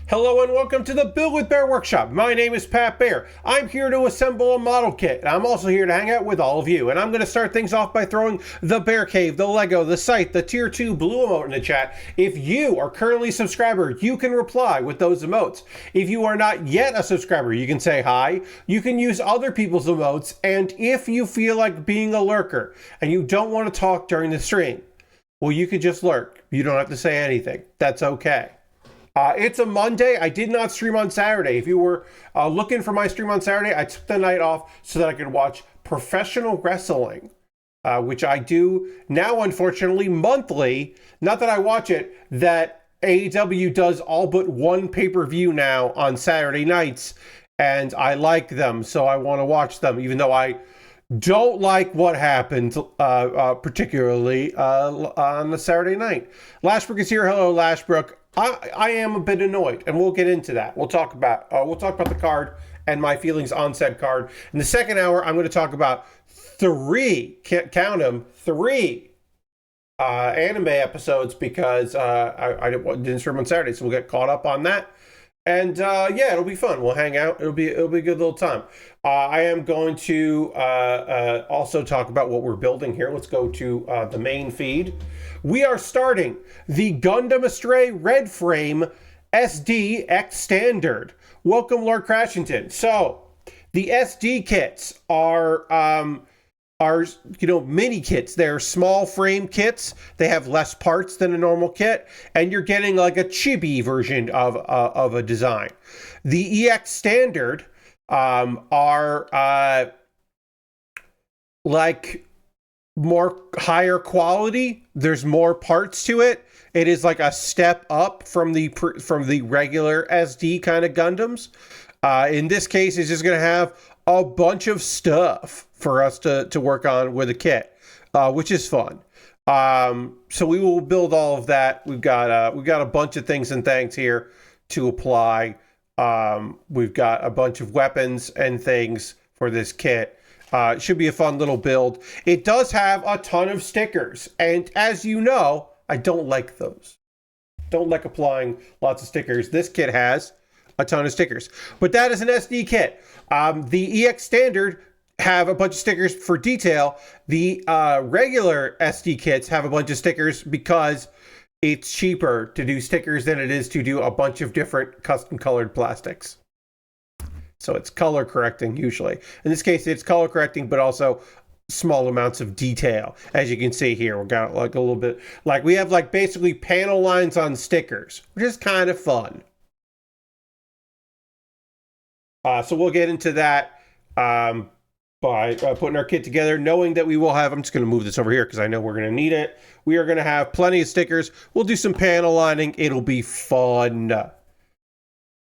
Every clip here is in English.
Hello and welcome to the Build with Bear Workshop. My name is Pat Bear. I'm here to assemble a model kit. And I'm also here to hang out with all of you. And I'm going to start things off by throwing the Bear Cave, the Lego, the site, the Tier 2 blue emote in the chat. If you are currently a subscriber, you can reply with those emotes. If you are not yet a subscriber, you can say hi. You can use other people's emotes. And if you feel like being a lurker and you don't want to talk during the stream, well, you could just lurk. You don't have to say anything. That's okay. It's a Monday. I did not stream on Saturday. If you were looking for my stream on Saturday, I took the night off so that I could watch professional wrestling, which I do now, unfortunately, monthly. Not that I watch it, that AEW does all but one pay-per-view now on Saturday nights, and I like them, so I want to watch them, even though I don't like what happened, particularly on the Saturday night. Lashbrook is here. Hello, Lashbrook. I am a bit annoyed, and we'll get into that. We'll talk about the card and my feelings on said card. In the second hour, I'm going to talk about three anime episodes because I didn't stream on Saturday, so we'll get caught up on that. And yeah, it'll be fun. We'll hang out. It'll be a good little time. I am going to also talk about what we're building here. Let's go to the main feed. We are starting the Gundam Astray Red Frame SD X Standard. Welcome, Lord Crashington. So the SD kits are mini kits. They're small frame kits. They have less parts than a normal kit, and you're getting like a chibi version of a design. The EX Standard are like more higher quality. There's more parts to it. It is like a step up from the regular SD kind of Gundams. In this case, it's just going to have a bunch of stuff for us to work on with a kit, which is fun. So we will build all of that. We've got a bunch of things and things here to apply. We've got a bunch of weapons and things for this kit. It should be a fun little build. It does have a ton of stickers, and as you know, I don't like those. Don't like applying lots of stickers. This kit has a ton of stickers, but that is an SD kit. The EX Standard have a bunch of stickers for detail. The regular SD kits have a bunch of stickers because it's cheaper to do stickers than it is to do a bunch of different custom colored plastics. So it's color correcting usually. In this case, it's color correcting, but also small amounts of detail. As you can see here, we've got like a little bit, like we have like basically panel lines on stickers, which is kind of fun. So we'll get into that by putting our kit together, knowing that we will have, I'm just going to move this over here because I know we're going to need it. We are going to have plenty of stickers. We'll do some panel lining. It'll be fun.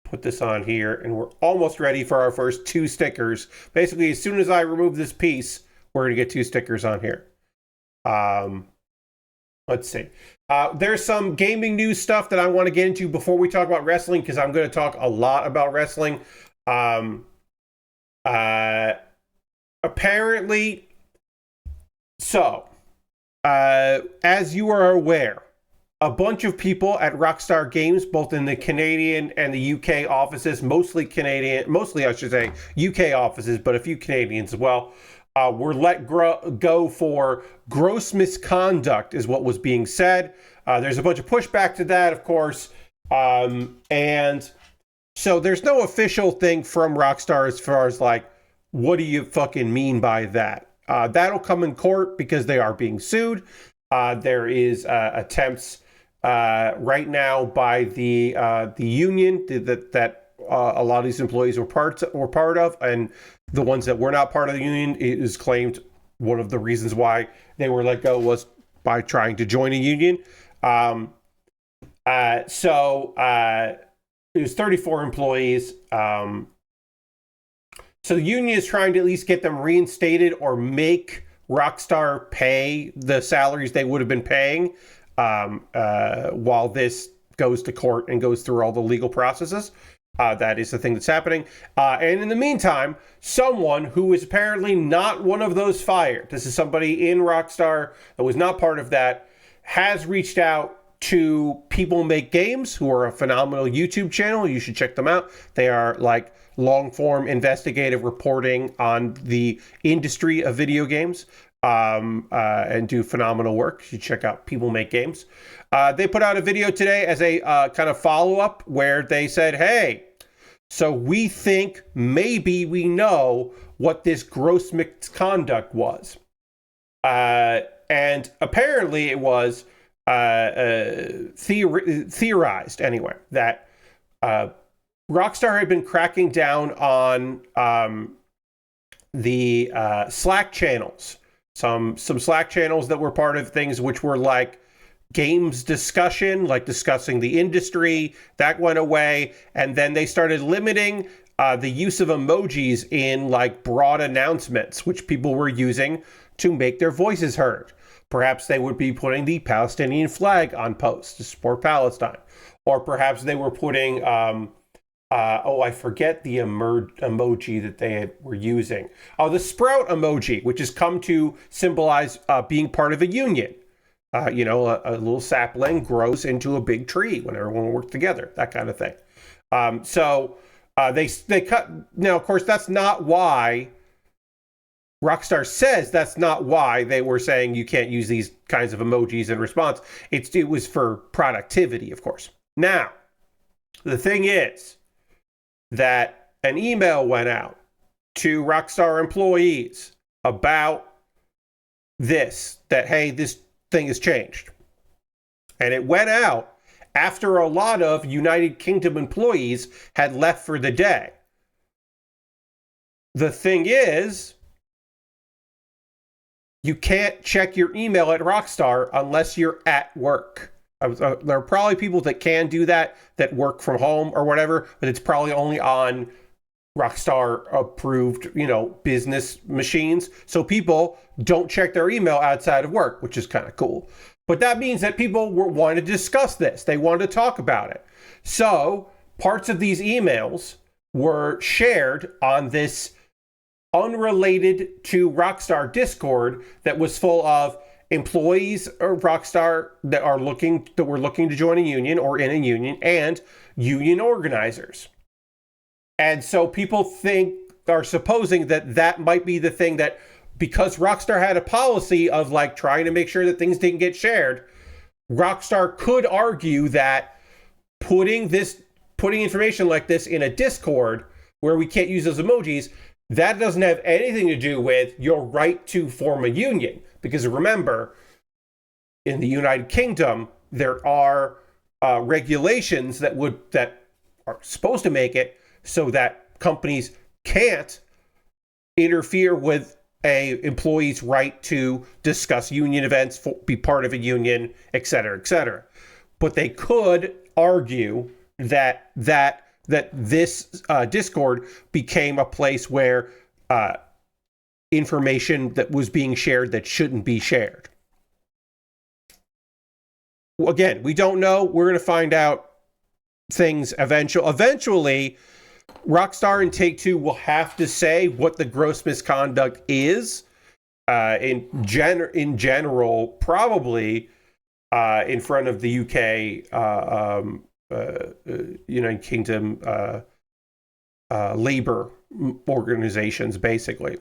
Put this on here, and we're almost ready for our first two stickers. Basically, as soon as I remove this piece, we're going to get two stickers on here. Let's see. There's some gaming news stuff that I want to get into before we talk about wrestling, because I'm going to talk a lot about wrestling. Apparently, so, as you are aware, a bunch of people at Rockstar Games, both in the Canadian and the UK offices, mostly I should say UK offices, but a few Canadians as well, were let go for gross misconduct is what was being said. There's a bunch of pushback to that, of course, and so there's no official thing from Rockstar as far as like, what do you fucking mean by that? That'll come in court because they are being sued. There is attempts right now by the union that a lot of these employees were part of, and the ones that were not part of the union, it is claimed one of the reasons why they were let go was by trying to join a union. It was 34 employees. So the union is trying to at least get them reinstated or make Rockstar pay the salaries they would have been paying while this goes to court and goes through all the legal processes. That is the thing that's happening. And in the meantime, someone who is apparently not one of those fired, this is somebody in Rockstar that was not part of that, has reached out to People Make Games, who are a phenomenal YouTube channel. You should check them out. They are like long-form investigative reporting on the industry of video games, and do phenomenal work. You should check out People Make Games. They put out a video today as a kind of follow-up where they said, hey, so we think maybe we know what this gross misconduct was. And apparently it was theorized anyway that Rockstar had been cracking down on the Slack channels, some Slack channels that were part of things which were like games discussion, like discussing the industry. That went away, and then they started limiting the use of emojis in like broad announcements, which people were using to make their voices heard. Perhaps they would be putting the Palestinian flag on posts to support Palestine, or perhaps they were putting I forget the emoji that they were using. Oh, the sprout emoji, which has come to symbolize being part of a union. A little sapling grows into a big tree when everyone works together, that kind of thing. So they cut. Now, of course, that's not why Rockstar says that's not why they were saying you can't use these kinds of emojis in response. It was for productivity, of course. Now, the thing is that an email went out to Rockstar employees about this, that, hey, this thing has changed. And it went out after a lot of United Kingdom employees had left for the day. The thing is, you can't check your email at Rockstar unless you're at work. There are probably people that can do that work from home or whatever, but it's probably only on Rockstar approved, business machines. So people don't check their email outside of work, which is kind of cool. But that means that people wanted to discuss this. They wanted to talk about it. So parts of these emails were shared on this unrelated to Rockstar Discord that was full of employees of Rockstar that were looking to join a union or in a union, and union organizers. And so people are supposing that might be the thing, that because Rockstar had a policy of like trying to make sure that things didn't get shared, Rockstar could argue that putting information like this in a Discord where we can't use those emojis, that doesn't have anything to do with your right to form a union. Because remember, in the United Kingdom, there are regulations that are supposed to make it so that companies can't interfere with a employee's right to discuss union events, be part of a union, et cetera, et cetera. But they could argue that this Discord became a place where information that was being shared that shouldn't be shared. Again, we don't know. We're going to find out things eventually. Rockstar and Take-Two will have to say what the gross misconduct is. In general, probably in front of the UK, United Kingdom labor organizations, basically.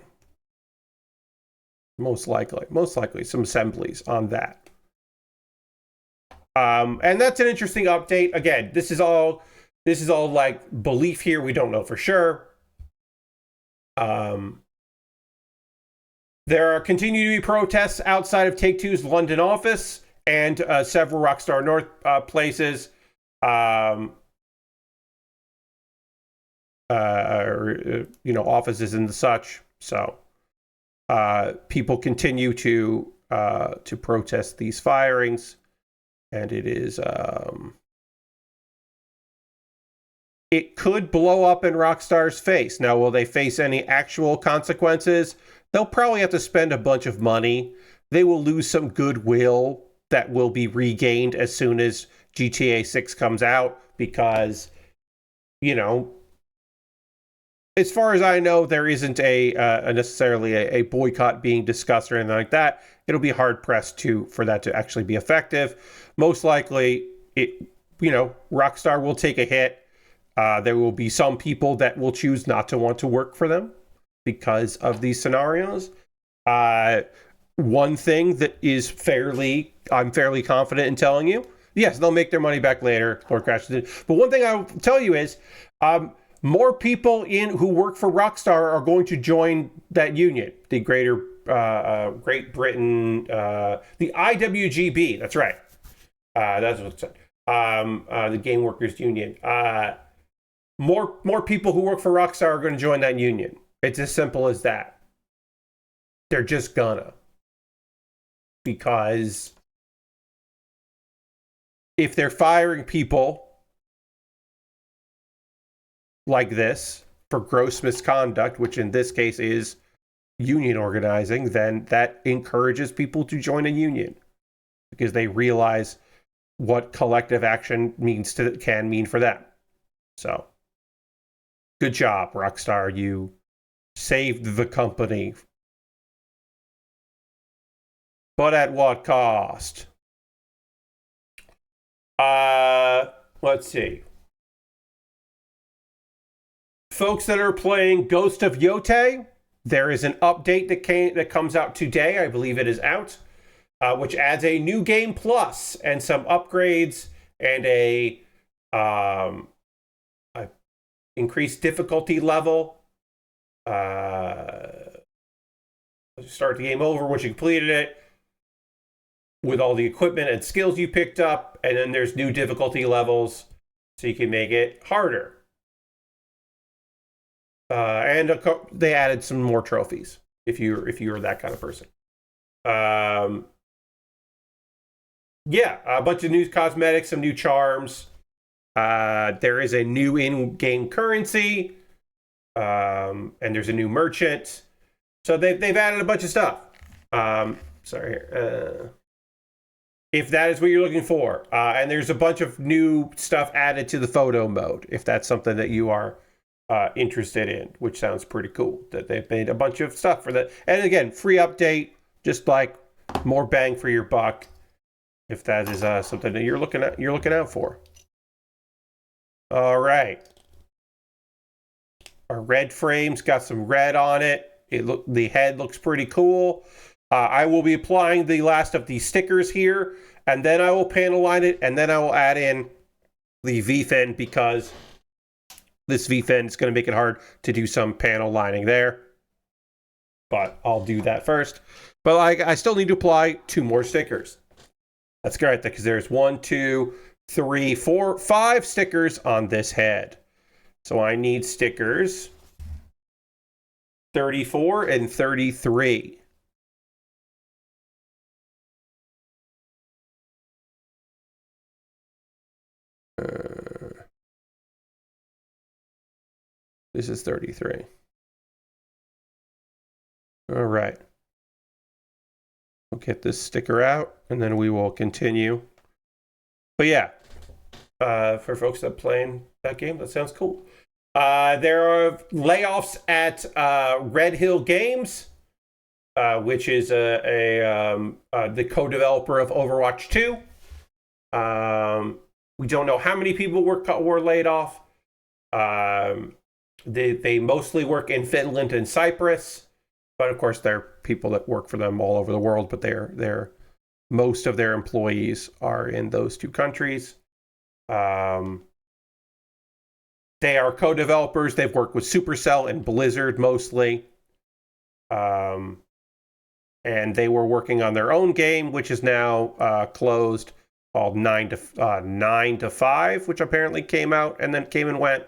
Most likely some assemblies on that. And that's an interesting update. Again, this is all like belief here. We don't know for sure. There continue to be protests outside of Take-Two's London office and several Rockstar North places. Offices and such. So people continue to protest these firings, and it is it could blow up in Rockstar's face. Now, will they face any actual consequences? They'll probably have to spend a bunch of money. They will lose some goodwill that will be regained as soon as GTA 6 comes out, because as far as I know, there isn't a necessarily a boycott being discussed or anything like that. It'll be hard pressed for that to actually be effective. Most likely, Rockstar will take a hit. There will be some people that will choose not to want to work for them because of these scenarios. One thing that is I'm fairly confident in telling you, yes, they'll make their money back later. Lord crashes in. But one thing I'll tell you is, more people who work for Rockstar are going to join that union, the Great Britain, the IWGB. That's right. That's what it said. The Game Workers Union. More people who work for Rockstar are going to join that union. It's as simple as that. They're just gonna. Because if they're firing people like this for gross misconduct, which in this case is union organizing, then that encourages people to join a union because they realize what collective action can mean for them. So, good job, Rockstar. You saved the company. But at what cost? Let's see. Folks that are playing Ghost of Yotei, there is an update that comes out today. I believe it is out, which adds a new game plus and some upgrades and a increased difficulty level. Start the game over once you completed it with all the equipment and skills you picked up, and then there's new difficulty levels so you can make it harder. And they added some more trophies if you're that kind of person. Yeah, a bunch of new cosmetics, some new charms. There is a new in-game currency, and there's a new merchant. So they've added a bunch of stuff. If that is what you're looking for, and there's a bunch of new stuff added to the photo mode, if that's something that you are interested in, which sounds pretty cool. That they've made a bunch of stuff for that, and again, free update, just like more bang for your buck. If that is something that you're looking out for. All right, our red frame's got some red on it. The head looks pretty cool. I will be applying the last of these stickers here, and then I will panel line it, and then I will add in the V-fin because this V-fin is going to make it hard to do some panel lining there. But I'll do that first. But I still need to apply 2 more stickers. That's correct, because there's 1, 2, 3, 4, 5 stickers on this head. So I need stickers 34 and 33. This is 33. All right. We'll get this sticker out, and then we will continue. But yeah, for folks that are playing that game, that sounds cool. There are layoffs at Red Hill Games, which is the co-developer of Overwatch 2. We don't know how many people were laid off. They mostly work in Finland and Cyprus, but of course there are people that work for them all over the world. But most of their employees are in those 2 countries. They are co-developers. They've worked with Supercell and Blizzard mostly. And they were working on their own game, which is now closed, called 9 to 5, which apparently came out and then came and went.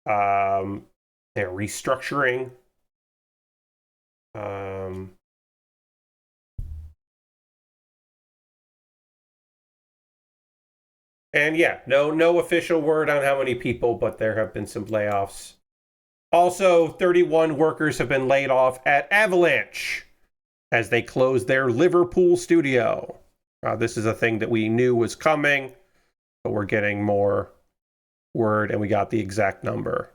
They're restructuring. And yeah, no official word on how many people, but there have been some layoffs. Also, 31 workers have been laid off at Avalanche as they close their Liverpool studio. This is a thing that we knew was coming, but we're getting more word, and we got the exact number.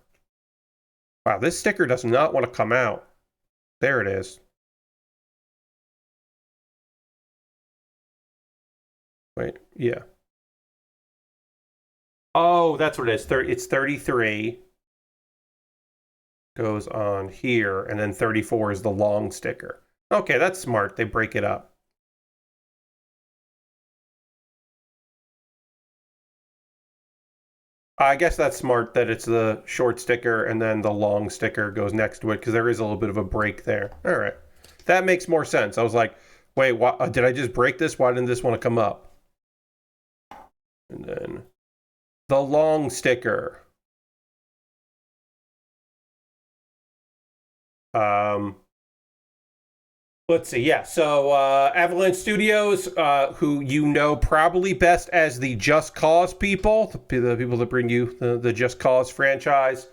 Wow, this sticker does not want to come out. There it is. Wait, yeah. Oh, that's what it is. It's 33. Goes on here, and then 34 is the long sticker. Okay, that's smart. They break it up. I guess that's smart that it's the short sticker and then the long sticker goes next to it, because there is a little bit of a break there. All right. That makes more sense. I was like, wait, what, did I just break this? Why didn't this want to come up? And then the long sticker. Let's see. Yeah. So Avalanche Studios, who you know probably best as the Just Cause people, the people that bring you the Just Cause franchise,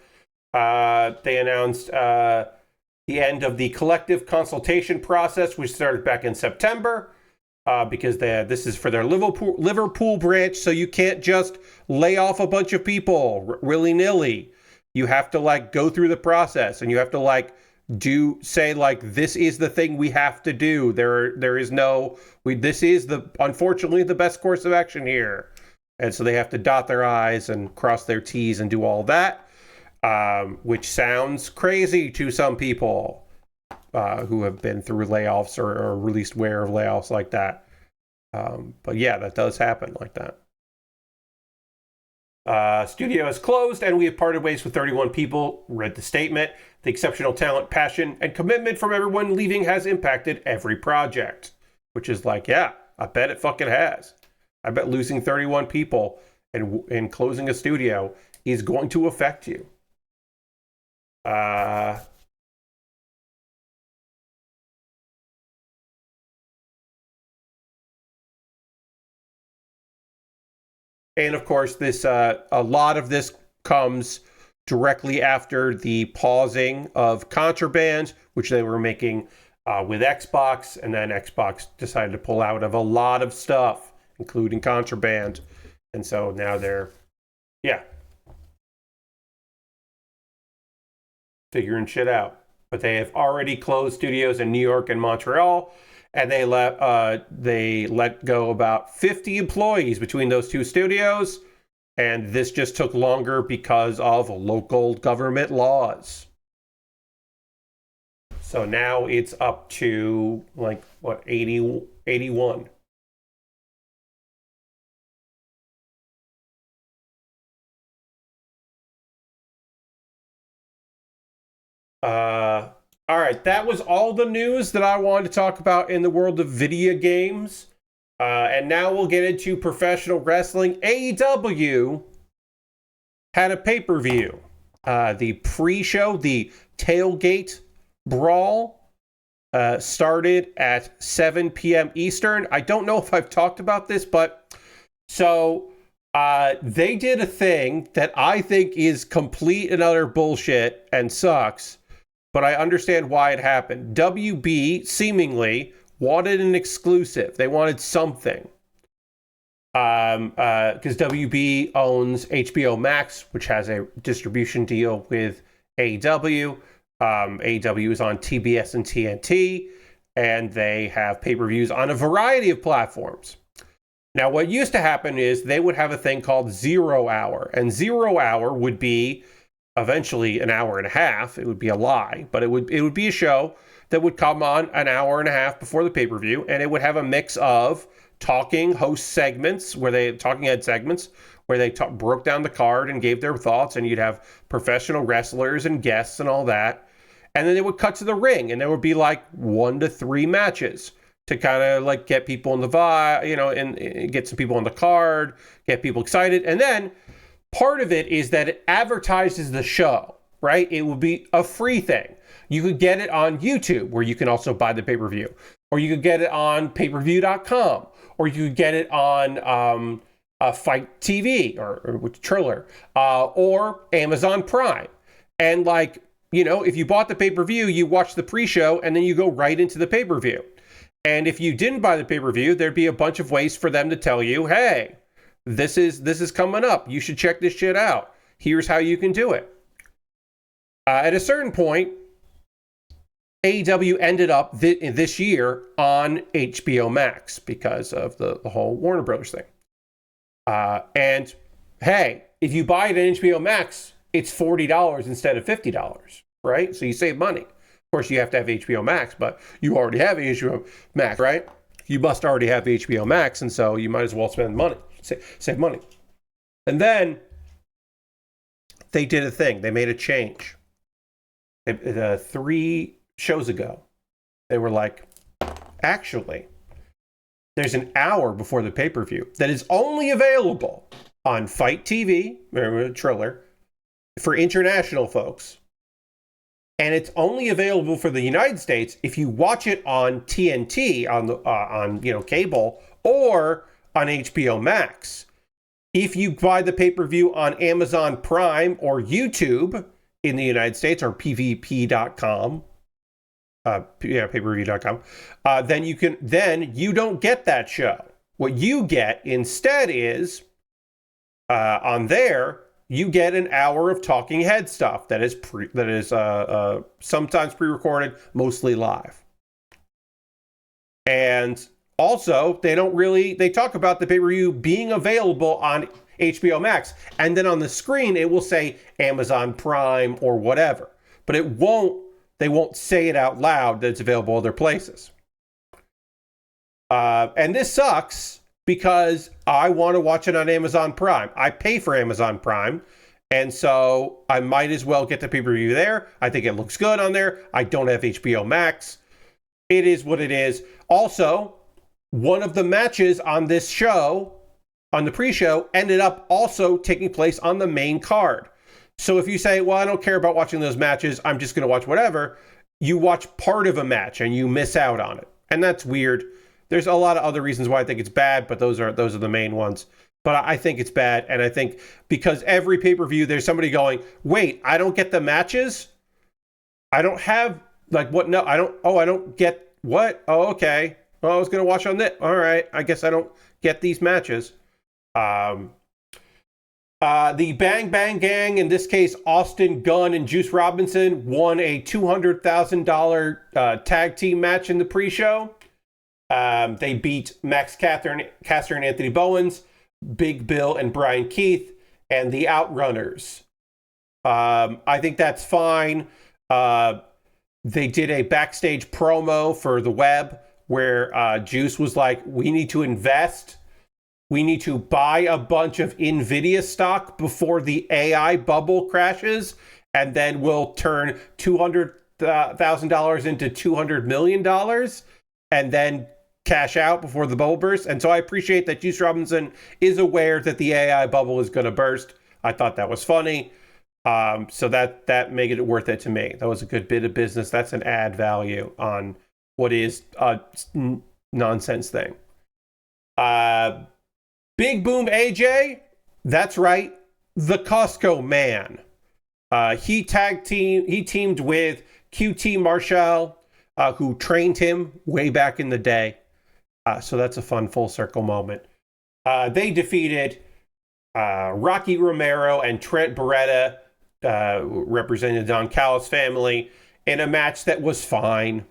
they announced the end of the collective consultation process, which started back in September, because this is for their Liverpool branch. So you can't just lay off a bunch of people willy-nilly. You have to like go through the process, and you have to like say like, this is the thing we have to do. There is no, this is unfortunately the best course of action here. And so they have to dot their I's and cross their T's and do all that, which sounds crazy to some people who have been through layoffs or are released aware of layoffs like that. But yeah, that does happen like that. Studio is closed, and we have parted ways with 31 people. Read the statement. The exceptional talent, passion, and commitment from everyone leaving has impacted every project. Which is like, yeah, I bet it fucking has. I bet losing 31 people and closing a studio is going to affect you. And of course, this a lot of this comes directly after the pausing of Contraband, which they were making with Xbox, and then Xbox decided to pull out of a lot of stuff, including Contraband. And so now they're, yeah, figuring shit out. But they have already closed studios in New York and Montreal, and they let go about 50 employees between those two studios. And this just took longer because of local government laws. So now it's up to like, what, 81. All right, that was all the news that I wanted to talk about in the world of video games. And now we'll get into professional wrestling. AEW had a pay-per-view. The pre-show, the Tailgate Brawl, started at 7 p.m. Eastern. I don't know if I've talked about this, but so they did a thing that I think is complete and utter bullshit and sucks, but I understand why it happened. WB seemingly wanted an exclusive. They wanted something. Because WB owns HBO Max, which has a distribution deal with AEW. AEW is on TBS and TNT, and they have pay-per-views on a variety of platforms. Now, what used to happen is they would have a thing called 0 Hour, and 0 Hour would be eventually an hour and a half. It would be a lie, but it would be a show that would come on an hour and a half before the pay-per-view, and it would have a mix of talking head segments where they broke down the card and gave their thoughts, and you'd have professional wrestlers and guests and all that. And then they would cut to the ring, and there would be like 1 to 3 matches to kind of like get people in the vibe, and get some people on the card, get people excited. And then part of it is that it advertises the show, right? It would be a free thing. You could get it on YouTube, where you can also buy the pay-per-view, or you could get it on payperview.com, or you could get it on Fight TV or Triller, or Amazon Prime. And like, if you bought the pay-per-view, you watch the pre-show and then you go right into the pay-per-view. And if you didn't buy the pay-per-view, there'd be a bunch of ways for them to tell you, hey, this is coming up. You should check this shit out. Here's how you can do it. At a certain point, AEW ended up this year on HBO Max because of the whole Warner Brothers thing. And hey, if you buy it at HBO Max, it's $40 instead of $50, right? So you save money. Of course, you have to have HBO Max, but you already have HBO Max, right? You must already have HBO Max, and so you might as well spend money, save money. And then they did a thing. They made a change. 3 shows ago, they were like, actually, there's an hour before the pay-per-view that is only available on Fight TV, remember the Triller, for international folks. And it's only available for the United States if you watch it on TNT, on cable, or on HBO Max. If you buy the pay-per-view on Amazon Prime or YouTube in the United States, or pvp.com, pay-per-view.com, then you don't get that show. What you get instead is on there, you get an hour of talking head stuff that is sometimes pre-recorded, mostly live. And also, they talk about the pay-per-view being available on HBO Max, and then on the screen it will say Amazon Prime or whatever, but they won't say it out loud that it's available other places. And this sucks because I want to watch it on Amazon Prime. I pay for Amazon Prime, and so I might as well get the pay-per-view there. I think it looks good on there. I don't have HBO Max. It is what it is. Also, one of the matches on this show, on the pre-show, ended up also taking place on the main card. So if you say, well, I don't care about watching those matches, I'm just going to watch whatever, you watch part of a match and you miss out on it. And that's weird. There's a lot of other reasons why I think it's bad, but those are the main ones. But I think it's bad, and I think because every pay-per-view, there's somebody going, wait, I don't get the matches? I don't have, what? No, I don't get what? Oh, okay. Well, I was going to watch on that. All right, I guess I don't get these matches. The Bang Bang Gang, in this case, Austin Gunn and Juice Robinson, won a $200,000 tag team match in the pre-show. They beat Max Caster and Anthony Bowens, Big Bill and Brian Keith, and the Outrunners. I think that's fine. They did a backstage promo for the web where Juice was like, we need to invest. We need to buy a bunch of NVIDIA stock before the AI bubble crashes, and then we'll turn $200,000 into $200 million, and then cash out before the bubble bursts. And so I appreciate that Juice Robinson is aware that the AI bubble is going to burst. I thought that was funny. So that made it worth it to me. That was a good bit of business. That's an add value on what is a nonsense thing. Big Boom AJ, that's right, the Costco man. He teamed with QT Marshall, who trained him way back in the day. So that's a fun full circle moment. They defeated Rocky Romero and Trent Beretta, representing the Don Callis family, in a match that was fine.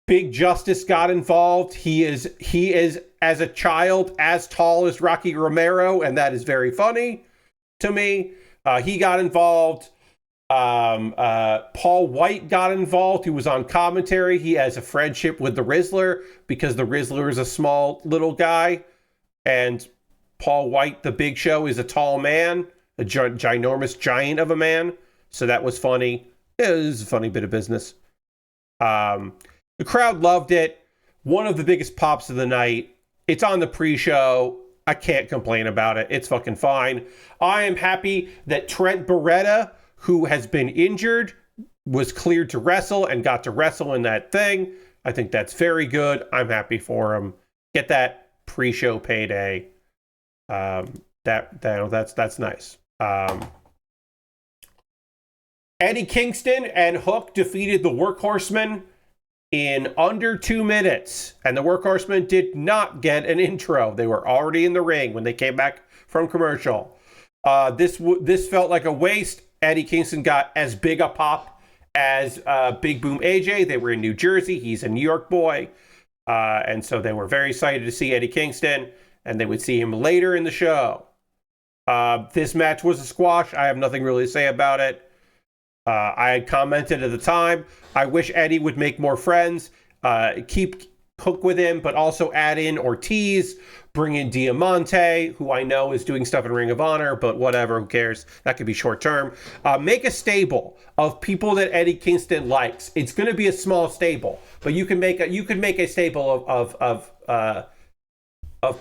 Big Justice got involved. He is as a child as tall as Rocky Romero, and that is very funny to me. He got involved. Paul White got involved. He was on commentary. He has a friendship with the Rizzler because the Rizzler is a small little guy, and Paul White, the Big Show, is a tall man, a ginormous giant of a man. So that was funny. It was a funny bit of business. The crowd loved it. One of the biggest pops of the night. It's on the pre-show. I can't complain about it. It's fucking fine. I am happy that Trent Beretta, who has been injured, was cleared to wrestle and got to wrestle in that thing. I think that's very good. I'm happy for him. Get that pre-show payday. That's nice. Eddie Kingston and Hook defeated the Workhorsemen in under 2 minutes, and the Workhorsemen did not get an intro. They were already in the ring when they came back from commercial. This felt like a waste. Eddie Kingston got as big a pop as Big Boom AJ. They were in New Jersey. He's a New York boy. And so they were very excited to see Eddie Kingston, and they would see him later in the show. This match was a squash. I have nothing really to say about it. I had commented at the time, I wish Eddie would make more friends, keep Hook with him, but also add in Ortiz, bring in Diamante, who I know is doing stuff in Ring of Honor, but whatever, who cares? That could be short term. Make a stable of people that Eddie Kingston likes. It's going to be a small stable, but you can make a stable of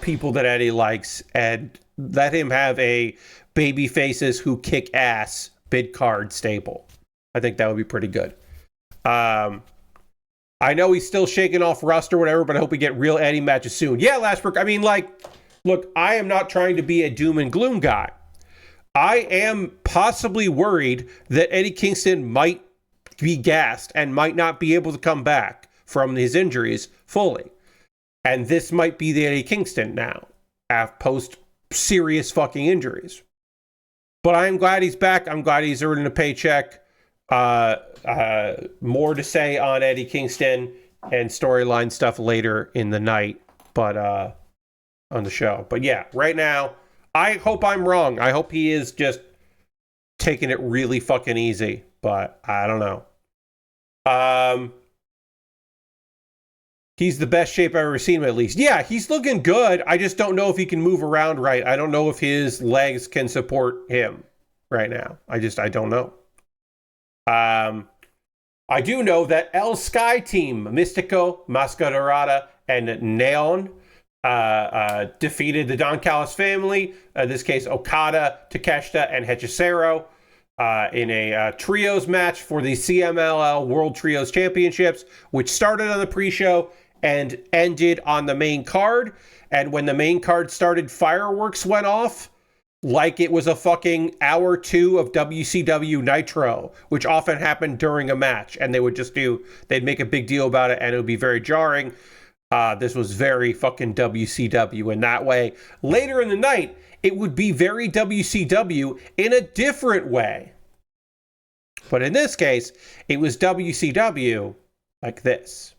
people that Eddie likes, and let him have a baby faces who kick ass bid card stable. I think that would be pretty good. I know he's still shaking off rust or whatever, but I hope we get real Eddie matches soon. Yeah, Lashbrook, I mean, like, look, I am not trying to be a doom and gloom guy. I am possibly worried that Eddie Kingston might be gassed and might not be able to come back from his injuries fully. And this might be the Eddie Kingston now, post serious fucking injuries. But I'm glad he's back. I'm glad he's earning a paycheck. More to say on Eddie Kingston and storyline stuff later in the night, but on the show. But yeah, right now, I hope I'm wrong. I hope he is just taking it really fucking easy, but I don't know. He's the best shape I've ever seen him, at least. Yeah, he's looking good. I just don't know if he can move around right. I don't know if his legs can support him right now. I don't know. I do know that El Sky Team, Mystico, Mascarada, and Neon defeated the Don Callis family, in this case Okada, Takeshita, and Hechicero, in a trios match for the CMLL World Trios Championships, which started on the pre-show and ended on the main card. And when the main card started, fireworks went off like it was a fucking hour 2 of WCW Nitro, which often happened during a match. And they'd make a big deal about it, and it would be very jarring. This was very fucking WCW in that way. Later in the night, it would be very WCW in a different way. But in this case, it was WCW like this.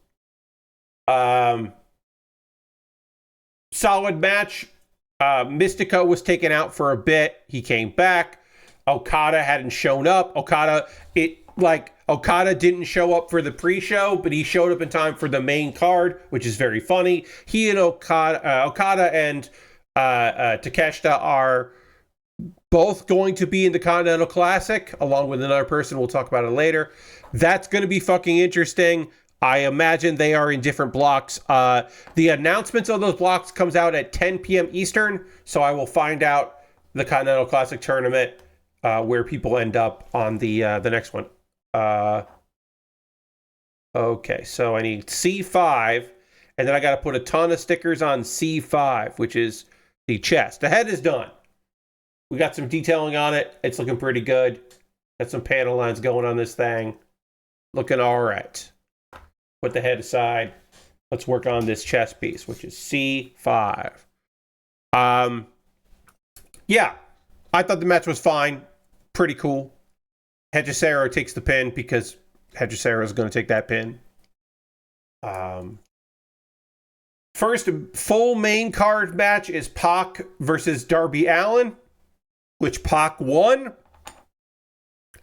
Solid match. Mystico was taken out for a bit. He came back. Okada hadn't shown up. Okada didn't show up for the pre-show, but he showed up in time for the main card, which is very funny. He and Okada and Takeshita are both going to be in the Continental Classic, along with another person. We'll talk about it later. That's going to be fucking interesting. I imagine they are in different blocks. The announcements of those blocks comes out at 10 p.m. Eastern, so I will find out the Continental Classic tournament, where people end up on the next one. Okay, so I need C5, and then I got to put a ton of stickers on C5, which is the chest. The head is done. We got some detailing on it. It's looking pretty good. Got some panel lines going on this thing. Looking all right. Put the head aside. Let's work on this chest piece, which is C5. Yeah, I thought the match was fine. Pretty cool. Hechicero takes the pin because Hechicero is going to take that pin. First full main card match is Pac versus Darby Allin, which Pac won.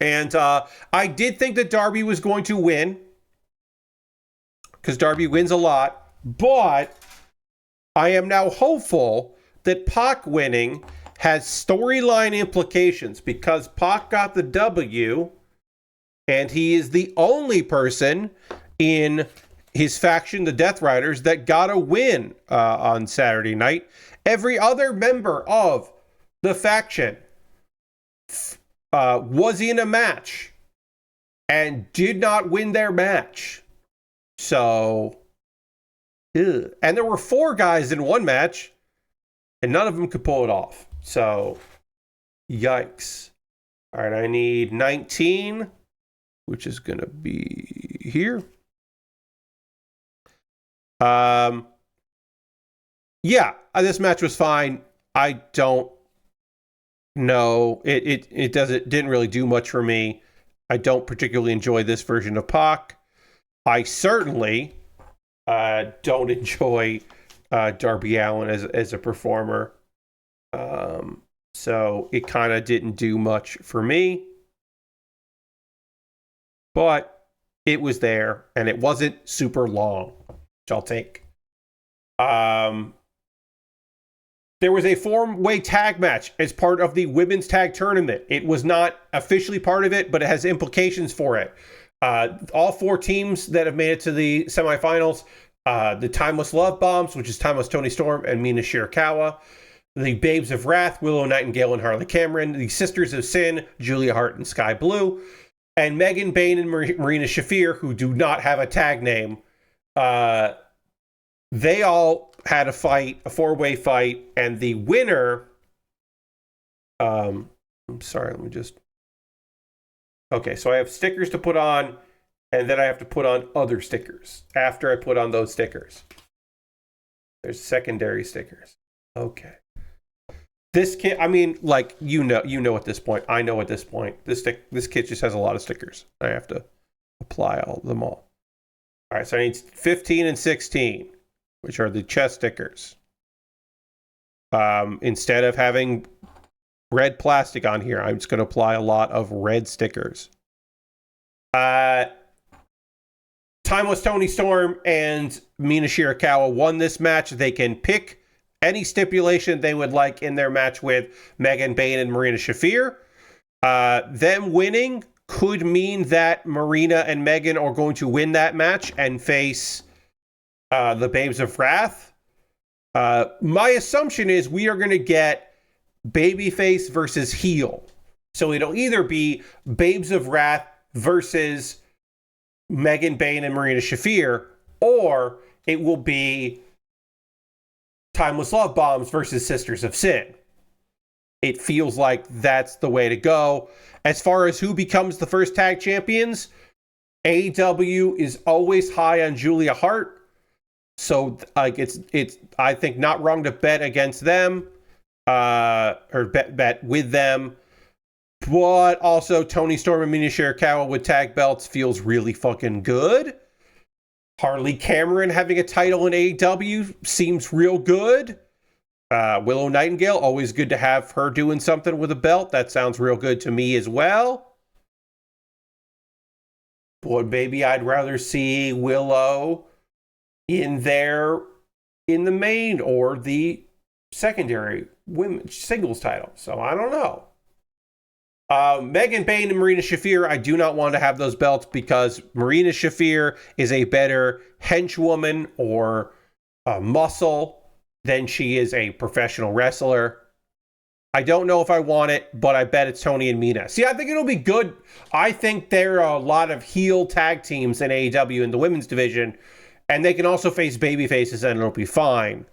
And I did think that Darby was going to win, because Darby wins a lot, but I am now hopeful that Pac winning has storyline implications, because Pac got the W, and he is the only person in his faction, the Death Riders, that got a win on Saturday night. Every other member of the faction was in a match and did not win their match. So, and there were 4 guys in one match, and none of them could pull it off. So, yikes. All right, I need 19, which is going to be here. Yeah, this match was fine. I don't no, it didn't really do much for me. I don't particularly enjoy this version of Pac. I certainly don't enjoy Darby Allin as a performer. So it kind of didn't do much for me. But it was there, and it wasn't super long, which I'll take. There was a 4-way tag match as part of the women's tag tournament. It was not officially part of it, but it has implications for it. All 4 teams that have made it to the semifinals, the Timeless Love Bombs, which is Timeless Toni Storm and Mina Shirakawa, the Babes of Wrath, Willow Nightingale and Harley Cameron, the Sisters of Sin, Julia Hart and Sky Blue, and Megan Bayne and Marina Shafir, who do not have a tag name. They all had a fight, a 4-way fight, and the winner... I'm sorry, let me just... Okay, so I have stickers to put on, and then I have to put on other stickers after I put on those stickers. There's secondary stickers. Okay. This kit, I mean, like, you know at this point. I know at this point. This kit just has a lot of stickers. I have to apply them all. All right, so I need 15 and 16, which are the chest stickers. Instead of having red plastic on here, I'm just going to apply a lot of red stickers. Timeless Toni Storm and Mina Shirakawa won this match. They can pick any stipulation they would like in their match with Megan Bayne and Marina Shafir. Them winning could mean that Marina and Megan are going to win that match and face the Babes of Wrath. My assumption is we are going to get babyface versus heel. So it'll either be Babes of Wrath versus Megan Bayne and Marina Shafir, or it will be Timeless Love Bombs versus Sisters of Sin. It feels like that's the way to go. As far as who becomes the first tag champions, AEW is always high on Julia Hart. So like it's I think not wrong to bet against them, or bet with them. But also Toni Storm and Mina Shirakawa with tag belts feels really fucking good. Harley Cameron having a title in AEW seems real good. Willow Nightingale, always good to have her doing something with a belt. That sounds real good to me as well. Boy, maybe I'd rather see Willow in the main or the secondary women's singles title. So I don't know. Megan Bayne and Marina Shafir, I do not want to have those belts because Marina Shafir is a better henchwoman or muscle than she is a professional wrestler. I don't know if I want it, but I bet it's Toni and Mina. See, I think it'll be good. I think there are a lot of heel tag teams in AEW in the women's division, and they can also face baby faces and it'll be fine.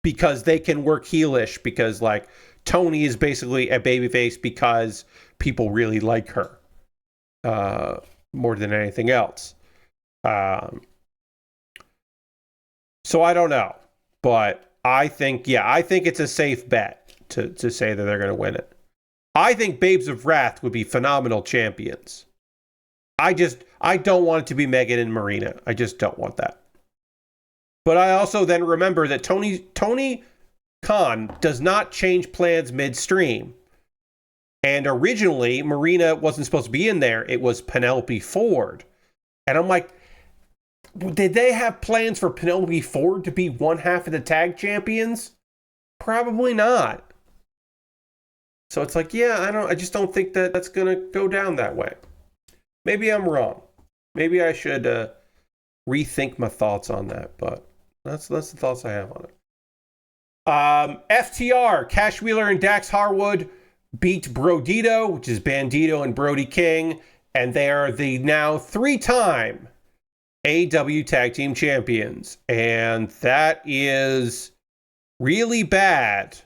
Because they can work heelish, because like Toni is basically a babyface because people really like her more than anything else. So I don't know, but I think it's a safe bet to say that they're going to win it. I think Babes of Wrath would be phenomenal champions. I don't want it to be Megan and Marina. I just don't want that. But I also then remember that Tony Khan does not change plans midstream. And originally, Marina wasn't supposed to be in there. It was Penelope Ford. And I'm like, did they have plans for Penelope Ford to be one half of the tag champions? Probably not. So it's like, yeah, I just don't think that's going to go down that way. Maybe I'm wrong. Maybe I should rethink my thoughts on that, but that's the thoughts I have on it. FTR, Cash Wheeler and Dax Harwood beat Brodito, which is Bandito and Brody King, and they are the now 3-time AEW Tag Team Champions. And that is really bad.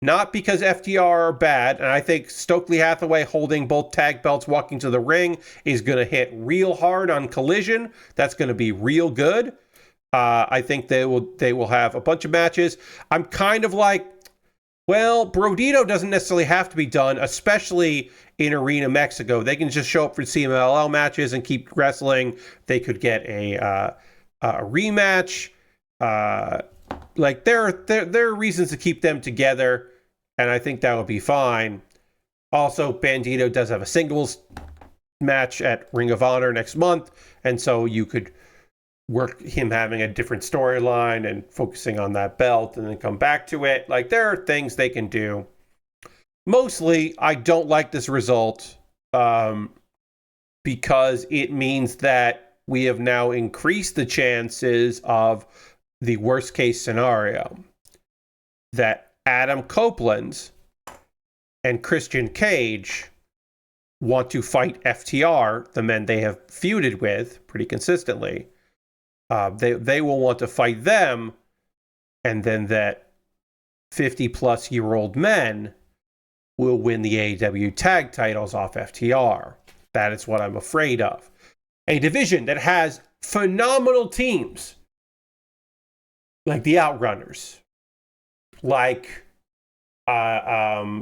Not because FTR are bad, and I think Stokely Hathaway holding both tag belts walking to the ring is going to hit real hard on Collision. That's going to be real good. I think they will have a bunch of matches. I'm kind of like, Well, Brodito doesn't necessarily have to be done, especially in Arena Mexico. They can just show up for CMLL matches and keep wrestling. They could get a rematch. Like there are reasons to keep them together, and I think that would be fine. Also, Bandito does have a singles match at Ring of Honor next month, and so you could work him having a different storyline and focusing on that belt and then come back to it. Like, there are things they can do. Mostly, I don't like this result because it means that we have now increased the chances of the worst case scenario, that Adam Copeland and Christian Cage want to fight FTR, the men they have feuded with pretty consistently. They will want to fight them, and then that 50-plus-year-old men will win the AEW tag titles off FTR. That is what I'm afraid of. A division that has phenomenal teams, like the Outrunners, like, I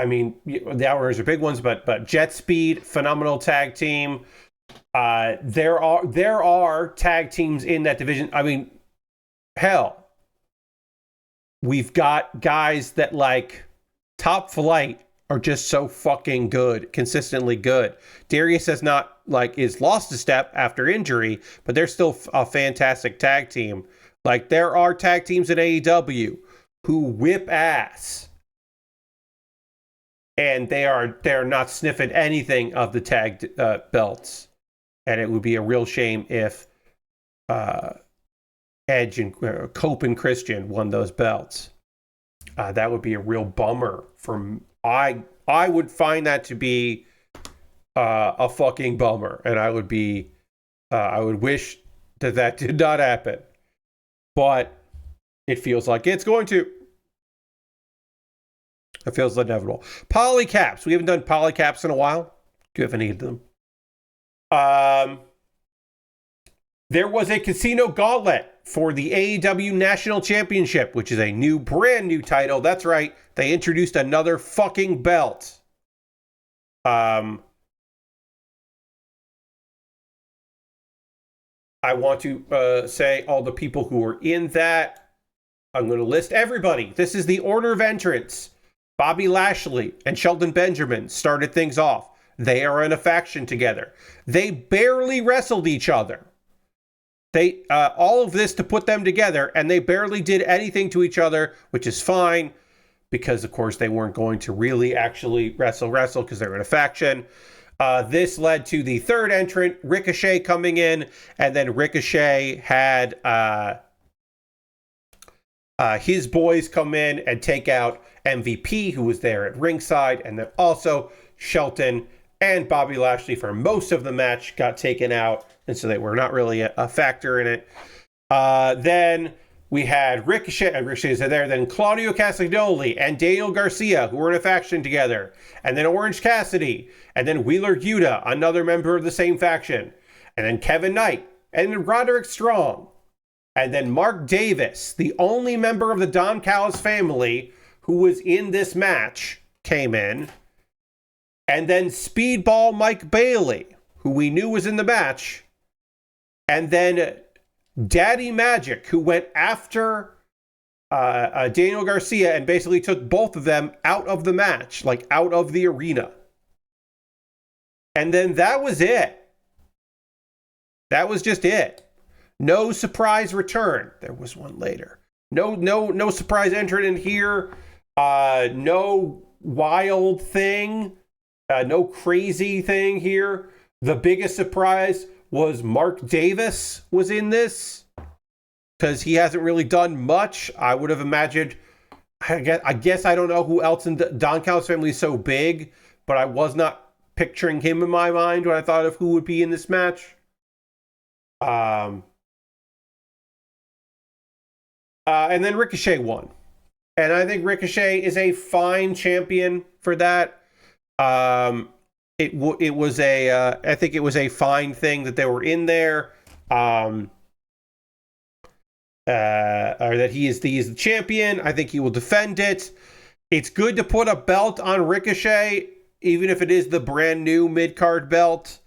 mean, the Outrunners are big ones, but Jet Speed, phenomenal tag team. There are tag teams in that division. I mean, hell, we've got guys that, like, Top Flight are just so fucking good, consistently good. Darius has not, like, is lost a step after injury, but they're still a fantastic tag team. Like, there are tag teams at AEW who whip ass, and they're not sniffing anything of the tag belts. And it would be a real shame if Edge and Cope and Christian won those belts. That would be a real bummer. I would find that to be a fucking bummer, and I would wish that did not happen. But it feels like it's going to. It feels inevitable. Polycaps. We haven't done polycaps in a while. Do you have any of them? There was a casino gauntlet for the AEW National Championship, which is a brand new title. That's right. They introduced another fucking belt. I want to say all the people who were in that. I'm going to list everybody. This is the order of entrance. Bobby Lashley and Shelton Benjamin started things off. They are in a faction together. They barely wrestled each other. They all of this to put them together, and they barely did anything to each other, which is fine, because of course they weren't going to really actually wrestle because they're in a faction. This led to the third entrant, Ricochet, coming in, and then Ricochet had his boys come in and take out MVP, who was there at ringside, and then also Shelton and Bobby Lashley for most of the match got taken out, and so they were not really a factor in it. Then we had Ricochet, and Ricochet's there, then Claudio Castagnoli and Daniel Garcia, who were in a faction together, and then Orange Cassidy, and then Wheeler Yuta, another member of the same faction, and then Kevin Knight, and then Roderick Strong, and then Mark Davis, the only member of the Don Callis family who was in this match, came in. And then Speedball Mike Bailey, who we knew was in the match. And then Daddy Magic, who went after Daniel Garcia and basically took both of them out of the match, like out of the arena. And then that was it. That was just it. No surprise return. There was one later. No surprise entrant in here. No wild thing. No crazy thing here. The biggest surprise was Mark Davis was in this, because he hasn't really done much. I would have imagined, I guess I don't know who else in Don Callis' family is so big, but I was not picturing him in my mind when I thought of who would be in this match. And then Ricochet won. And I think Ricochet is a fine champion for that. I think it was a fine thing that they were in there. Or that he is the champion. I think he will defend it. It's good to put a belt on Ricochet, even if it is the brand new mid-card belt.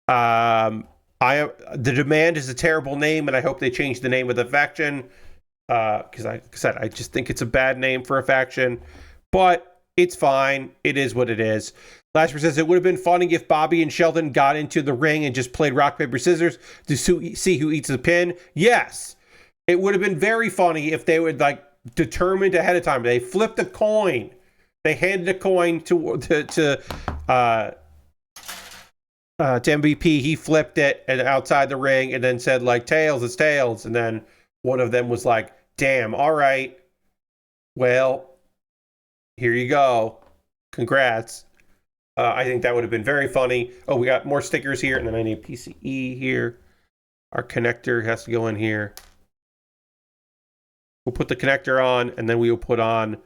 The Demand is a terrible name, and I hope they change the name of the faction. Because like I said, I just think it's a bad name for a faction. But it's fine. It is what it is. Lasher says it would have been funny if Bobby and Sheldon got into the ring and just played rock, paper, scissors to see who eats the pin. Yes. It would have been very funny if they would like determined ahead of time. They flipped a coin. They handed a coin to MVP. He flipped it and outside the ring and then said like tails, it's tails. And then one of them was like, damn, all right. Well, here you go. Congrats. I think that would have been very funny. Oh, we got more stickers here, and then I need PCE here. Our connector has to go in here. We'll put the connector on, and then we will put on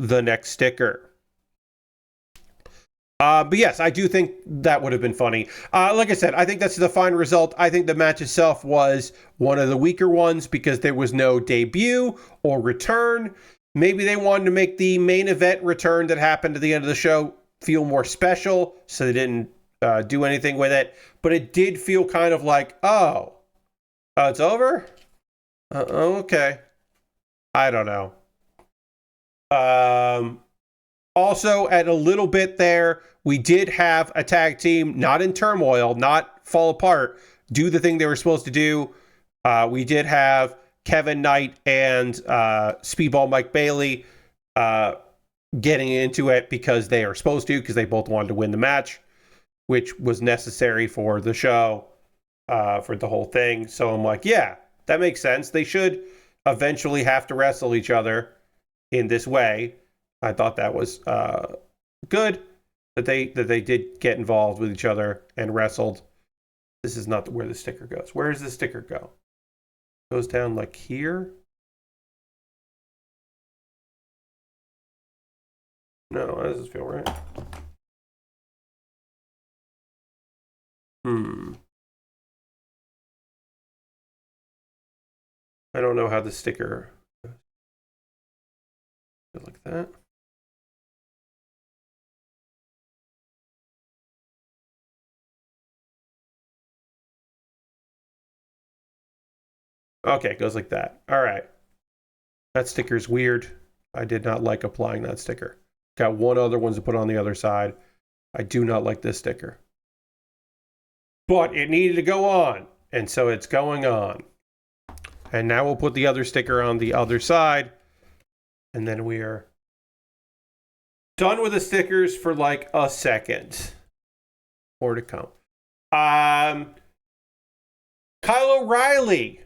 the next sticker. But yes, I do think that would have been funny. Like I said, I think that's the final result. I think the match itself was one of the weaker ones because there was no debut or return. Maybe they wanted to make the main event return that happened at the end of the show feel more special, so they didn't do anything with it. But it did feel kind of like, oh, it's over? Okay. I don't know. Also, at a little bit there, we did have a tag team, not in turmoil, not fall apart, do the thing they were supposed to do. We did have Kevin Knight and Speedball Mike Bailey getting into it because they are supposed to, because they both wanted to win the match, which was necessary for the show, for the whole thing. So I'm like, yeah, that makes sense. They should eventually have to wrestle each other in this way. I thought that was good that they did get involved with each other and wrestled. This is not where the sticker goes. Where does the sticker go? It goes down like here. No, that doesn't feel right. I don't know how the sticker goes. Like that. Okay, it goes like that. All right. That sticker's weird. I did not like applying that sticker. Got one other one to put on the other side. I do not like this sticker. But it needed to go on, and so it's going on. And now we'll put the other sticker on the other side, and then we are done with the stickers for like a second. More to come. Kyle O'Reilly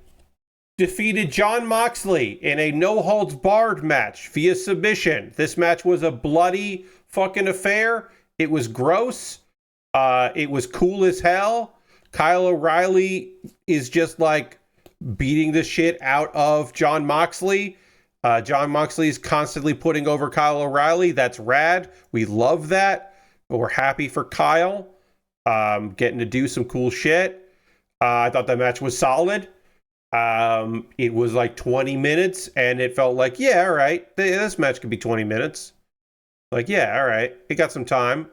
defeated Jon Moxley in a no-holds-barred match via submission. This match was a bloody fucking affair. It was gross. It was cool as hell. Kyle O'Reilly is just like beating the shit out of Jon Moxley. Jon Moxley is constantly putting over Kyle O'Reilly. That's rad. We love that. We're happy for Kyle getting to do some cool shit. I thought that match was solid. It was like 20 minutes, and it felt like, yeah, all right, this match could be 20 minutes. Like, yeah, all right, it got some time.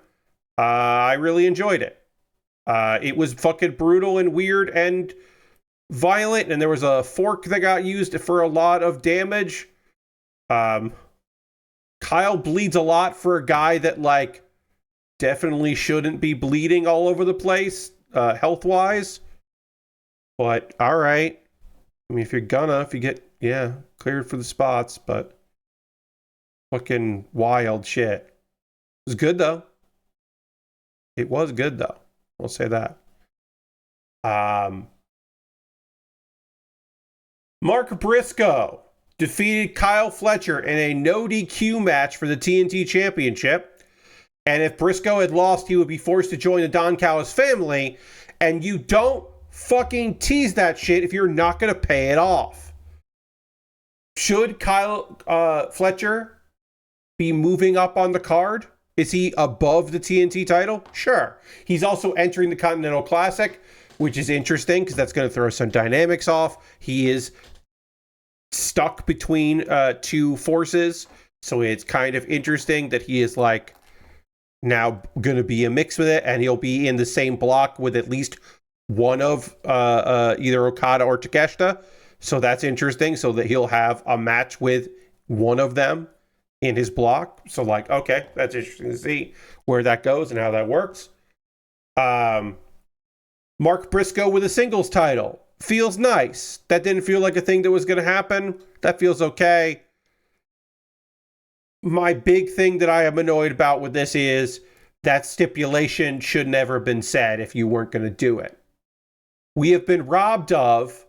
I really enjoyed it. It was fucking brutal and weird and violent, and there was a fork that got used for a lot of damage. Kyle bleeds a lot for a guy that, like, definitely shouldn't be bleeding all over the place, health-wise. But, all right. I mean, if you get, cleared for the spots, but fucking wild shit. It was good, though. It was good, though. We'll say that. Mark Briscoe defeated Kyle Fletcher in a no DQ match for the TNT Championship. And if Briscoe had lost, he would be forced to join the Don Callis family. And you don't fucking tease that shit if you're not going to pay it off. Should Kyle Fletcher be moving up on the card? Is he above the TNT title? Sure. He's also entering the Continental Classic, which is interesting because that's going to throw some dynamics off. He is stuck between two forces So it's kind of interesting that he is like now going to be a mix with it, and he'll be in the same block with at least one of either Okada or Takeshita. So that's interesting. So that he'll have a match with one of them in his block. So like, okay, that's interesting to see where that goes and how that works. Mark Briscoe with a singles title. Feels nice. That didn't feel like a thing that was going to happen. That feels okay. My big thing that I am annoyed about with this is that stipulation should never have been said if you weren't going to do it. We have been robbed of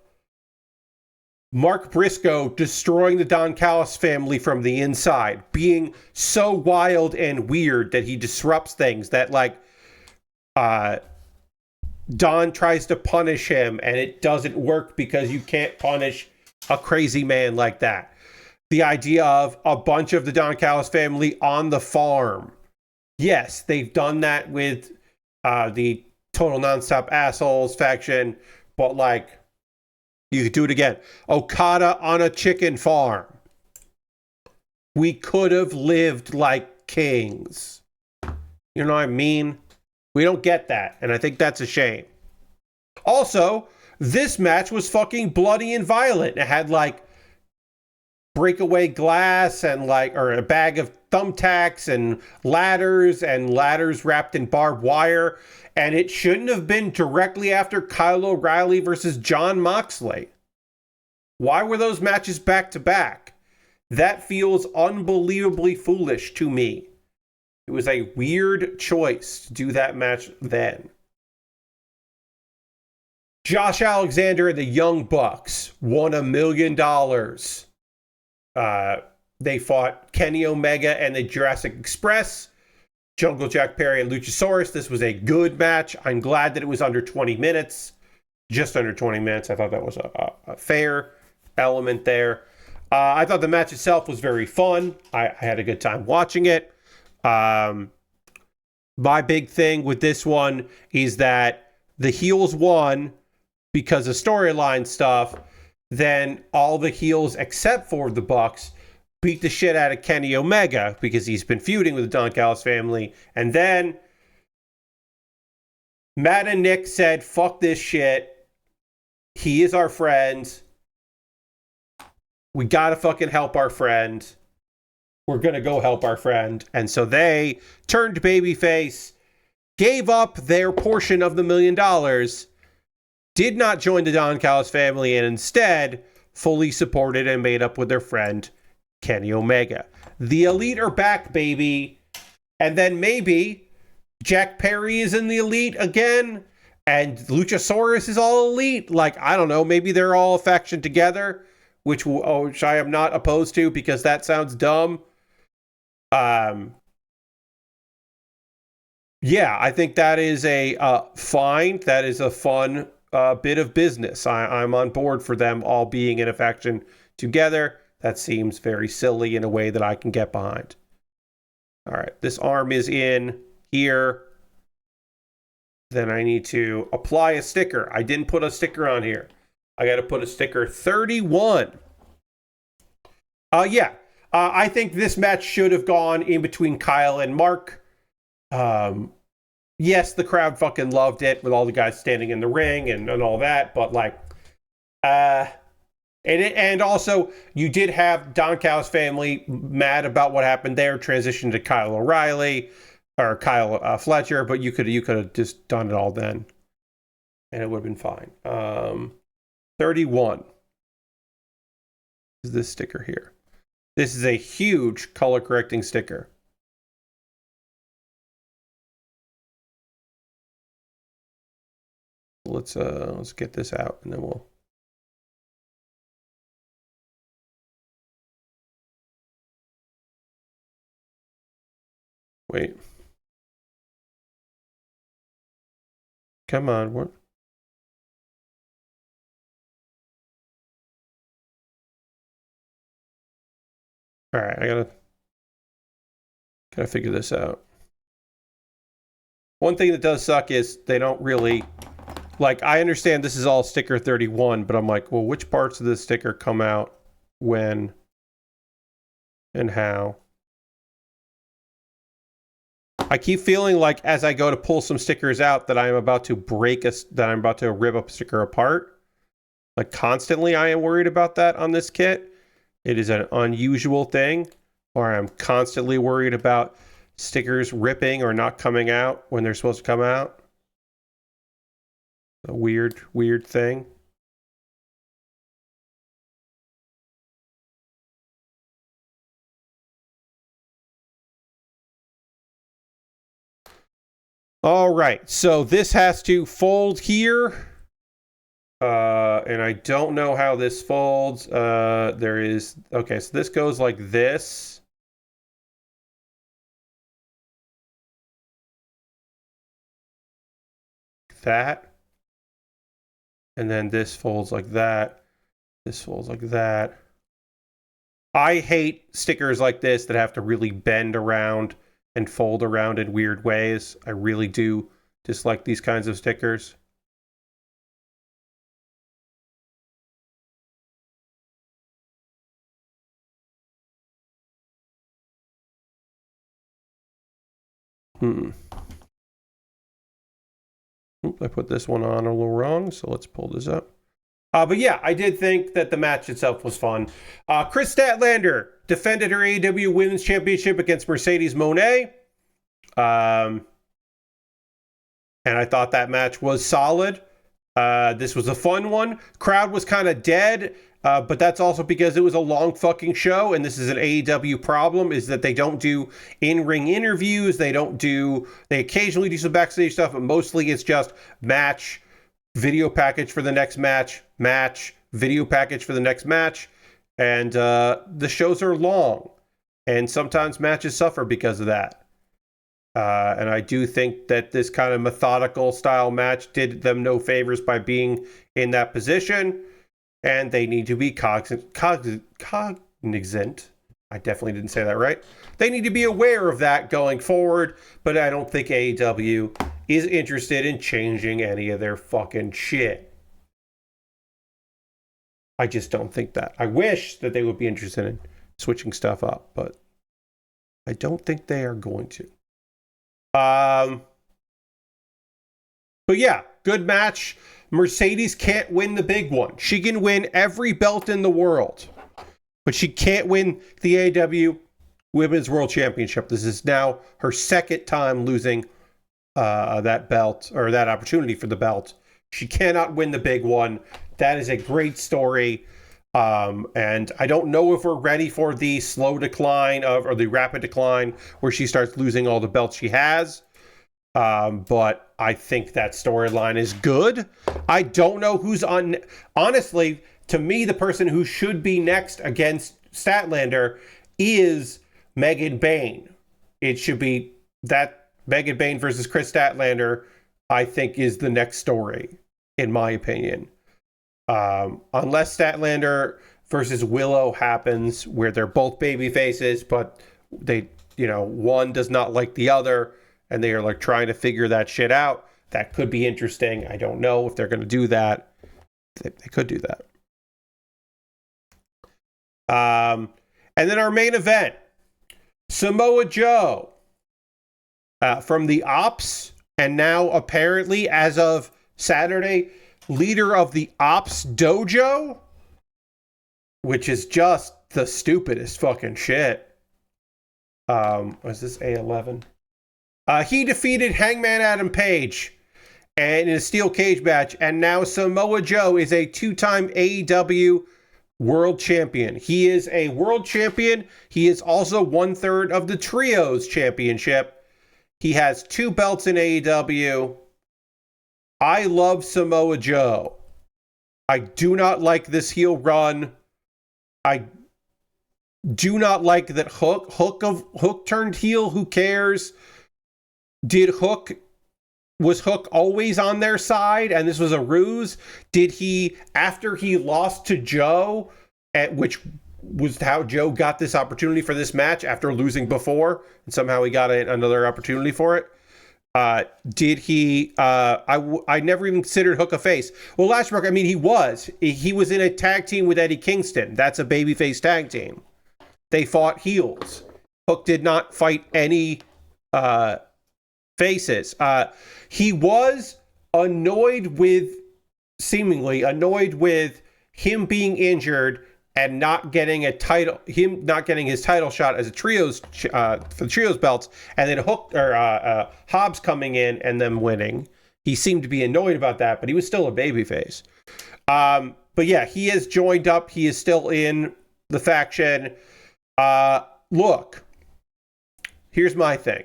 Mark Briscoe destroying the Don Callis family from the inside, being so wild and weird that he disrupts things, that like Don tries to punish him and it doesn't work because you can't punish a crazy man like that. The idea of a bunch of the Don Callis family on the farm. Yes, they've done that with the Total Nonstop Assholes faction, but like, you could do it again. Okada on a chicken farm. We could have lived like kings. You know what I mean? We don't get that, and I think that's a shame. Also, this match was fucking bloody and violent. It had like breakaway glass and like, or a bag of thumbtacks and ladders wrapped in barbed wire. And it shouldn't have been directly after Kyle O'Reilly versus Jon Moxley. Why were those matches back to back? That feels unbelievably foolish to me. It was a weird choice to do that match then. Josh Alexander and the Young Bucks won $1 million. They fought Kenny Omega and the Jurassic Express, Jungle Jack Perry and Luchasaurus. This was a good match. I'm glad that it was under 20 minutes. Just under 20 minutes. I thought that was a fair element there. I thought the match itself was very fun. I had a good time watching it. My big thing with this one is that the heels won because of storyline stuff. Then all the heels except for the Bucks beat the shit out of Kenny Omega because he's been feuding with the Don Callis family. And then Matt and Nick said, fuck this shit. He is our friend. We gotta fucking help our friend. We're gonna go help our friend. And so they turned babyface, gave up their portion of the $1 million, did not join the Don Callis family, and instead fully supported and made up with their friend Kenny Omega. The Elite are back, baby. And then maybe Jack Perry is in the Elite again, and Luchasaurus is all Elite. Like, I don't know, maybe they're all a faction together, which I am not opposed to because that sounds dumb. Yeah, I think that is a fine. That is a fun bit of business. I'm on board for them all being in a faction together. That seems very silly in a way that I can get behind. All right, this arm is in here. Then I need to apply a sticker. I didn't put a sticker on here. I got to put a sticker 31. I think this match should have gone in between Kyle and Mark. Yes, the crowd fucking loved it with all the guys standing in the ring and all that, but like, and also you did have Don Callis family mad about what happened there, transition to Kyle O'Reilly or Kyle Fletcher, but you could have just done it all then, and it would have been fine. 31 is this sticker here. This is a huge color correcting sticker. Let's get this out and then we'll. Wait. Come on, what? All right, I gotta figure this out. One thing that does suck is they don't really, like, I understand this is all sticker 31, but I'm like, well, which parts of this sticker come out when? and how. I keep feeling like as I go to pull some stickers out that I'm about to that I'm about to rip a sticker apart. Like constantly I am worried about that on this kit. It is an unusual thing, or I'm constantly worried about stickers ripping or not coming out when they're supposed to come out. A weird thing. All right, so this has to fold here. And I don't know how this folds. Okay, so this goes like this. That. And then this folds like that. This folds like that. I hate stickers like this that have to really bend around and fold around in weird ways. I really do dislike these kinds of stickers. Oop, I put this one on a little wrong, so let's pull this up. But yeah, I did think that the match itself was fun. Chris Statlander defended her AEW Women's Championship against Mercedes Moné. And I thought that match was solid. This was a fun one. Crowd was kind of dead, but that's also because it was a long fucking show, and this is an AEW problem, is that they don't do in-ring interviews, they occasionally do some backstage stuff, but mostly it's just match, video package for the next match, video package for the next match, and the shows are long, and sometimes matches suffer because of that. And I do think that this kind of methodical style match did them no favors by being in that position, and they need to be cognizant. I definitely didn't say that right. They need to be aware of that going forward, but I don't think AEW is interested in changing any of their fucking shit. I just don't think that. I wish that they would be interested in switching stuff up, but I don't think they are going to. But yeah, good match. Mercedes can't win the big one. She can win every belt in the world, but she can't win the AEW Women's World Championship. This is now her second time losing that belt, or that opportunity for the belt. She cannot win the big one. That is a great story. And I don't know if we're ready for the slow decline or the rapid decline where she starts losing all the belts she has. But I think that storyline is good. I don't know who's on. Honestly, to me, the person who should be next against Statlander is Megan Bayne. It should be that Megan Bayne versus Chris Statlander, I think, is the next story, in my opinion. Unless Statlander versus Willow happens, where they're both baby faces, but they, one does not like the other, and they are like trying to figure that shit out. That could be interesting. I don't know if they're going to do that. They could do that. And then our main event, Samoa Joe from the Ops, and now apparently as of Saturday, leader of the Ops Dojo, which is just the stupidest fucking shit. Was this A11? He defeated Hangman Adam Page and in a steel cage match, and now Samoa Joe is a two-time AEW world champion. He is a world champion. He is also 1/3 of the Trios Championship. He has 2 belts in AEW. I love Samoa Joe. I do not like this heel run. I do not like that Hook turned heel. Who cares? Was Hook always on their side and this was a ruse? Did he, after he lost to Joe, which was how Joe got this opportunity for this match after losing before, and somehow he got another opportunity for it? Did he, I never even considered Hook a face. Well, Lashbrook, I mean, he was in a tag team with Eddie Kingston. That's a babyface tag team. they fought heels. Hook did not fight any faces. He was seemingly annoyed with him being injured and not getting his title shot as a trios for the trios belts, and then Hobbs coming in and them winning. He seemed to be annoyed about that, but he was still a babyface. But yeah, he has joined up. He is still in the faction. Look, here's my thing.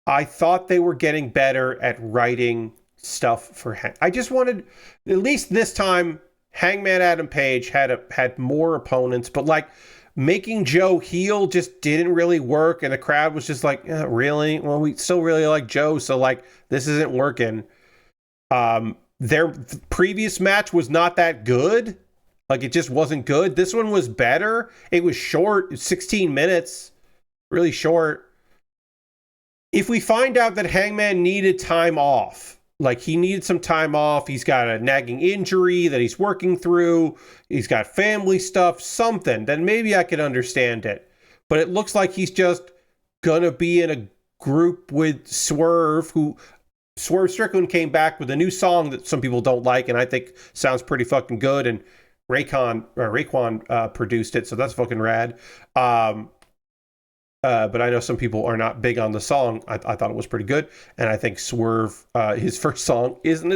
I thought they were getting better at writing stuff for I just wanted, at least this time, Hangman Adam Page had more opponents, but like making Joe heel just didn't really work, and the crowd was just like, really? Well, we still really like Joe, so like this isn't working. Their previous match was not that good. Like, it just wasn't good. This one was better. It was short, 16 minutes, really short. If we find out that Hangman needed time off, like he needed some time off, he's got a nagging injury that he's working through, he's got family stuff, something, then maybe I could understand it. But it looks like he's just gonna be in a group with Swerve Strickland came back with a new song that some people don't like, and I think sounds pretty fucking good, and Raekwon produced it, so that's fucking rad. But I know some people are not big on the song. I thought it was pretty good, and I think Swerve, his first song isn't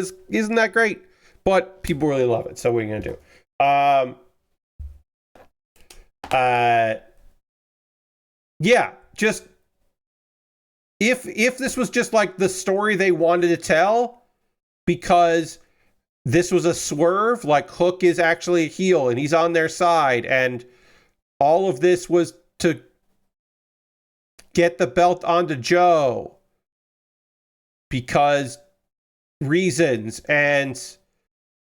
that great, but people really love it. So what are you gonna do? Yeah, just if this was just like the story they wanted to tell, because this was a swerve, like Hook is actually a heel and he's on their side, and all of this was to get the belt onto Joe because reasons, and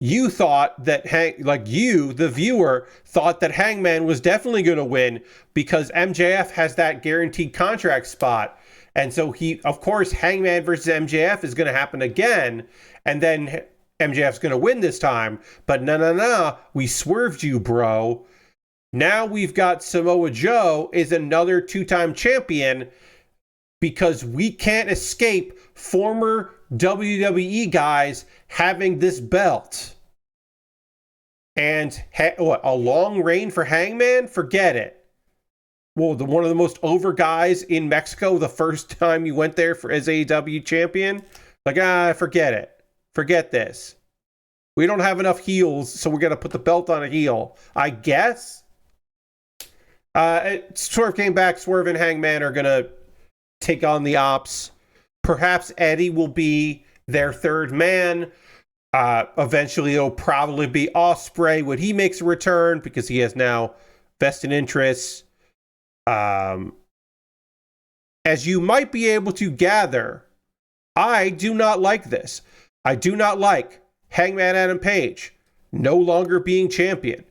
you thought that the viewer thought that Hangman was definitely going to win because MJF has that guaranteed contract spot, and so of course Hangman versus MJF is going to happen again, and then MJF's going to win this time. But no, we swerved you, bro. Now we've got Samoa Joe is another 2-time champion because we can't escape former WWE guys having this belt. And a long reign for Hangman? Forget it. Well, one of the most over guys in Mexico the first time you went there as AEW champion? Like, forget it. Forget this. We don't have enough heels, so we're going to put the belt on a heel. I guess? Swerve came back. Swerve and Hangman are going to take on the Ops. Perhaps Eddie will be their third man. Eventually, it'll probably be Astray when he makes a return because he has now vested interests. As you might be able to gather, I do not like this. I do not like Hangman Adam Page no longer being champion.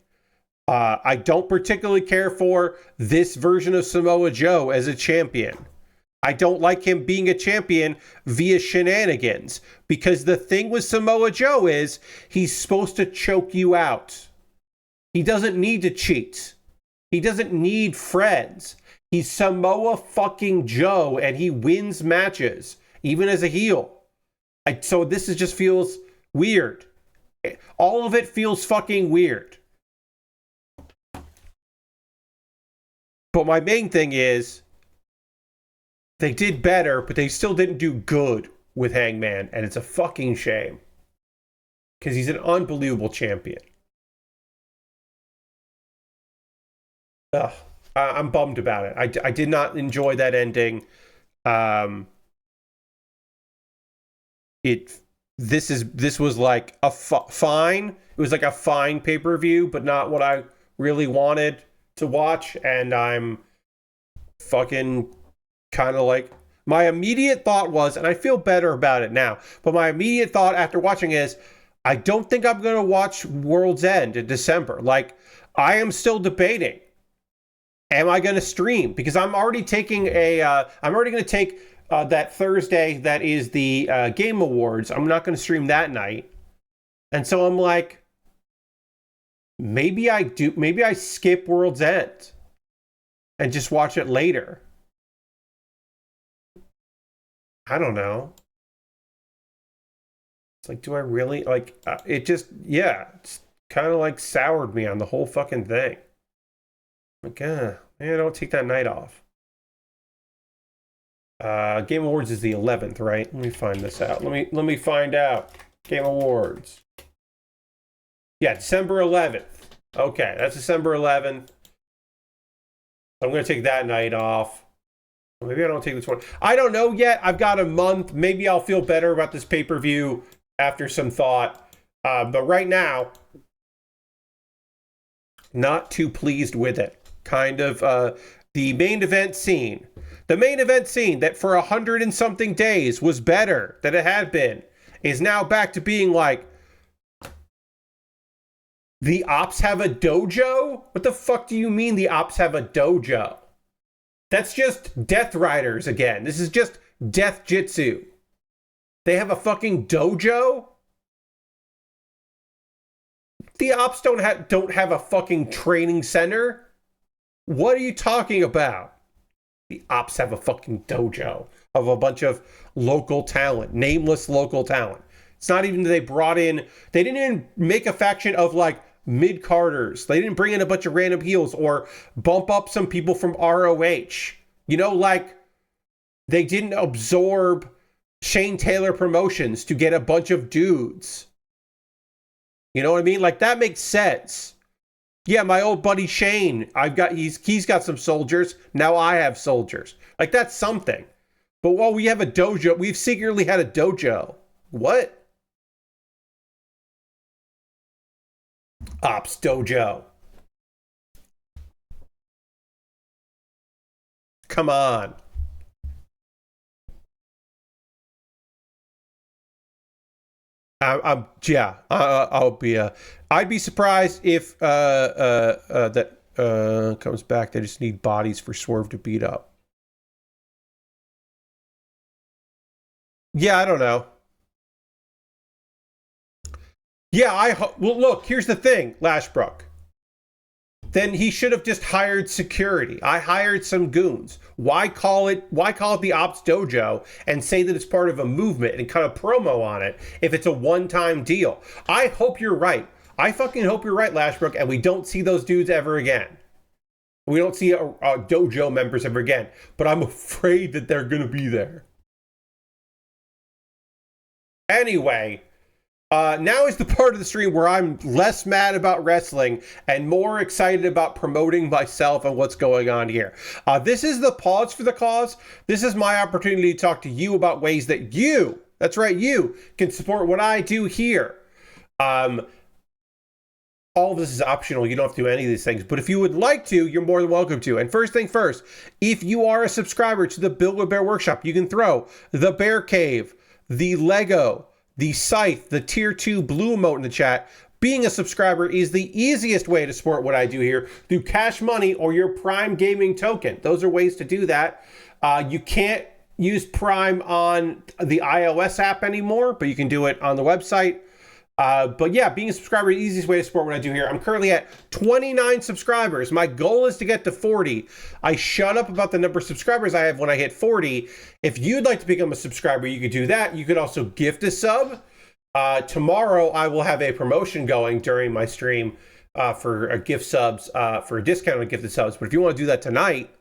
I don't particularly care for this version of Samoa Joe as a champion. I don't like him being a champion via shenanigans, because the thing with Samoa Joe is he's supposed to choke you out. He doesn't need to cheat. He doesn't need friends. He's Samoa fucking Joe, and he wins matches, even as a heel. So this just feels weird. All of it feels fucking weird. But my main thing is, they did better, but they still didn't do good with Hangman, and it's a fucking shame. Because he's an unbelievable champion. Ugh, I'm bummed about it. I did not enjoy that ending. This was like a fine. It was like a fine pay-per-view, but not what I really wanted to watch, and I'm fucking kind of like, my immediate thought was, and I feel better about it now, but my immediate thought after watching is, I don't think I'm going to watch World's End in December. Like, I am still debating, am I going to stream? Because I'm already taking I'm already going to take that Thursday that is the Game Awards. I'm not going to stream that night. And so I'm like, Maybe I do. Maybe I skip World's End and just watch it later. I don't know. It's like, do I really like it? Just, yeah, it's kind of like soured me on the whole fucking thing. Like, maybe I don't take that night off. Game Awards is the 11th, right? Let me find this out. Let me find out. Game Awards. Yeah, December 11th. Okay, that's December 11th. I'm going to take that night off. Maybe I don't take this one. I don't know yet. I've got a month. Maybe I'll feel better about this pay-per-view after some thought. But right now, not too pleased with it. Kind of the main event scene. The main event scene that for 100 and something days was better than it had been is now back to being like, the Ops have a dojo? What the fuck do you mean the Ops have a dojo? That's just Death Riders again. This is just Death Jitsu. They have a fucking dojo? The Ops don't have a fucking training center? What are you talking about? The Ops have a fucking dojo of a bunch of local talent, nameless local talent. It's not even that they brought in, they didn't even make a faction of like mid-carders. They didn't bring in a bunch of random heels or bump up some people from ROH. You know, like they didn't absorb Shane Taylor Promotions to get a bunch of dudes. You know what I mean? Like that makes sense. Yeah, my old buddy Shane, he's got some soldiers. Now I have soldiers. Like that's something. But while we have a dojo, we've secretly had a dojo. What? Ops dojo. Come on. I'll be I'd be surprised if that comes back. They just need bodies for Swerve to beat up. Yeah, I don't know. Yeah, well, look, here's the thing, Lashbrook. Then he should have just hired security. I hired some goons. Why call it the Ops Dojo and say that it's part of a movement and cut a promo on it if it's a one-time deal? I hope you're right. I fucking hope you're right, Lashbrook, and we don't see those dudes ever again. We don't see dojo members ever again. But I'm afraid that they're going to be there. Anyway, now is the part of the stream where I'm less mad about wrestling and more excited about promoting myself and what's going on here. This is the Pause for the Cause. This is my opportunity to talk to you about ways that you, that's right, you can support what I do here. All of this is optional. You don't have to do any of these things. But if you would like to, you're more than welcome to. And first thing first, if you are a subscriber to the Build with Bear Workshop, you can throw the Bear Cave, the Lego, the Scythe, the Tier 2 blue emote in the chat. Being a subscriber is the easiest way to support what I do here through Cash Money or your Prime Gaming token. Those are ways to do that. You can't use Prime on the iOS app anymore, but you can do it on the website. But yeah, being a subscriber is the easiest way to support what I do here. I'm currently at 29 subscribers. My goal is to get to 40. I shut up about the number of subscribers I have when I hit 40. If you'd like to become a subscriber, you could do that. You could also gift a sub. Tomorrow, I will have a promotion going during my stream for gift subs, for a discount on gifted subs. But if you want to do that tonight,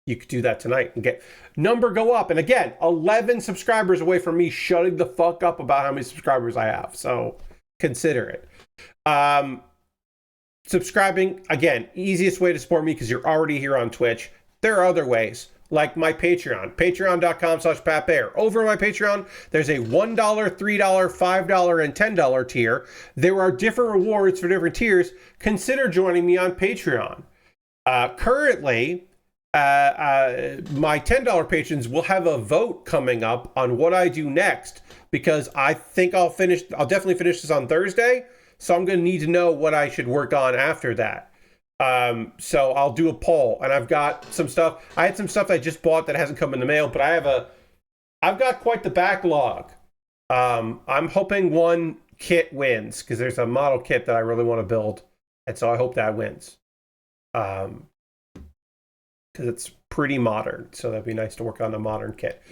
you could do that tonight and get number go up. And again, 11 subscribers away from me shutting the fuck up about how many subscribers I have. So consider it. Subscribing, again, easiest way to support me because you're already here on Twitch. There are other ways, like my Patreon, patreon.com/PatBear. Over my Patreon, there's a $1, $3, $5, and $10 tier. There are different rewards for different tiers. Consider joining me on Patreon. Currently, my $10 patrons will have a vote coming up on what I do next because I think I'll definitely finish this on Thursday. So I'm going to need to know what I should work on after that. So I'll do a poll, and I've got some stuff. I had some stuff I just bought that hasn't come in the mail, but I've got quite the backlog. I'm hoping one kit wins because there's a model kit that I really want to build And so I hope that wins. Because it's pretty modern. So that'd be nice to work on a modern kit.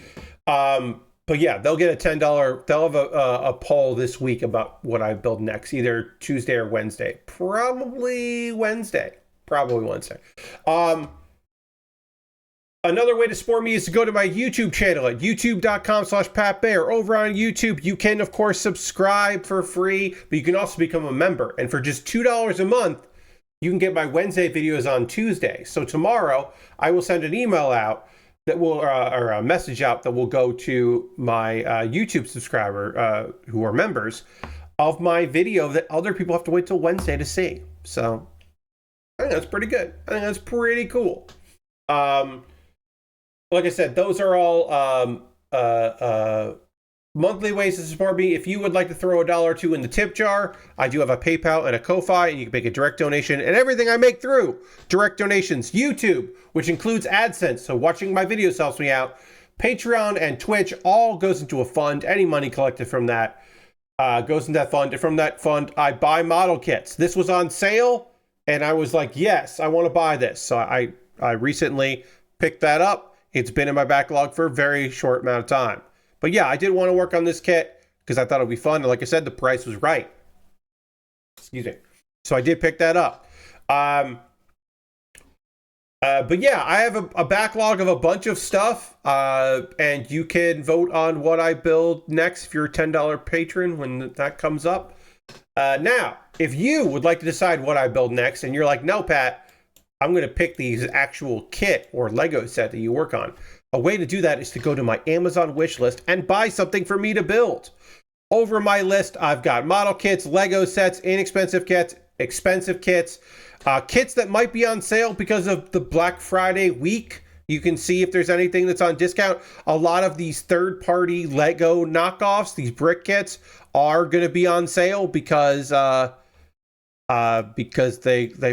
But yeah, they'll get a $10. They'll have a poll this week about what I build next, either Tuesday or Wednesday. Probably Wednesday. Another way to support me is to go to my YouTube channel at youtube.com/PatBaer. Over on YouTube, you can, of course, subscribe for free, but you can also become a member. And for just $2 a month, you can get my Wednesday videos on Tuesday. So tomorrow, I will send an email out that will, or a message out that will go to my YouTube subscriber who are members of my video that other people have to wait till Wednesday to see. So I think that's pretty good. I think that's pretty cool. Like I said, those are all monthly ways to support me. If you would like to throw $1 or $2 in the tip jar, I do have a PayPal and a Ko-Fi, and you can make a direct donation. And everything I make through direct donations, YouTube, which includes AdSense, so watching my videos helps me out. Patreon and Twitch all goes into a fund. Any money collected from that goes into that fund. And from that fund, I buy model kits. This was on sale, and I was like, yes, I want to buy this. So I recently picked that up. It's been in my backlog for a very short amount of time. But yeah, I did want to work on this kit because I thought it would be fun. And like I said, the price was right. Excuse me. So I did pick that up. But yeah, I have a backlog of a bunch of stuff. And you can vote on what I build next if you're a $10 patron when that comes up. Now, if you would like to decide what I build next and you're like, no, Pat, I'm going to pick these actual kit or Lego set that you work on. A way to do that is to go to my Amazon wish list and buy something for me to build. Over my list, I've got model kits, Lego sets, inexpensive kits, expensive kits, kits that might be on sale because of the Black Friday week. You can see if there's anything that's on discount. A lot of these third-party Lego knockoffs, these brick kits, are going to be on sale because they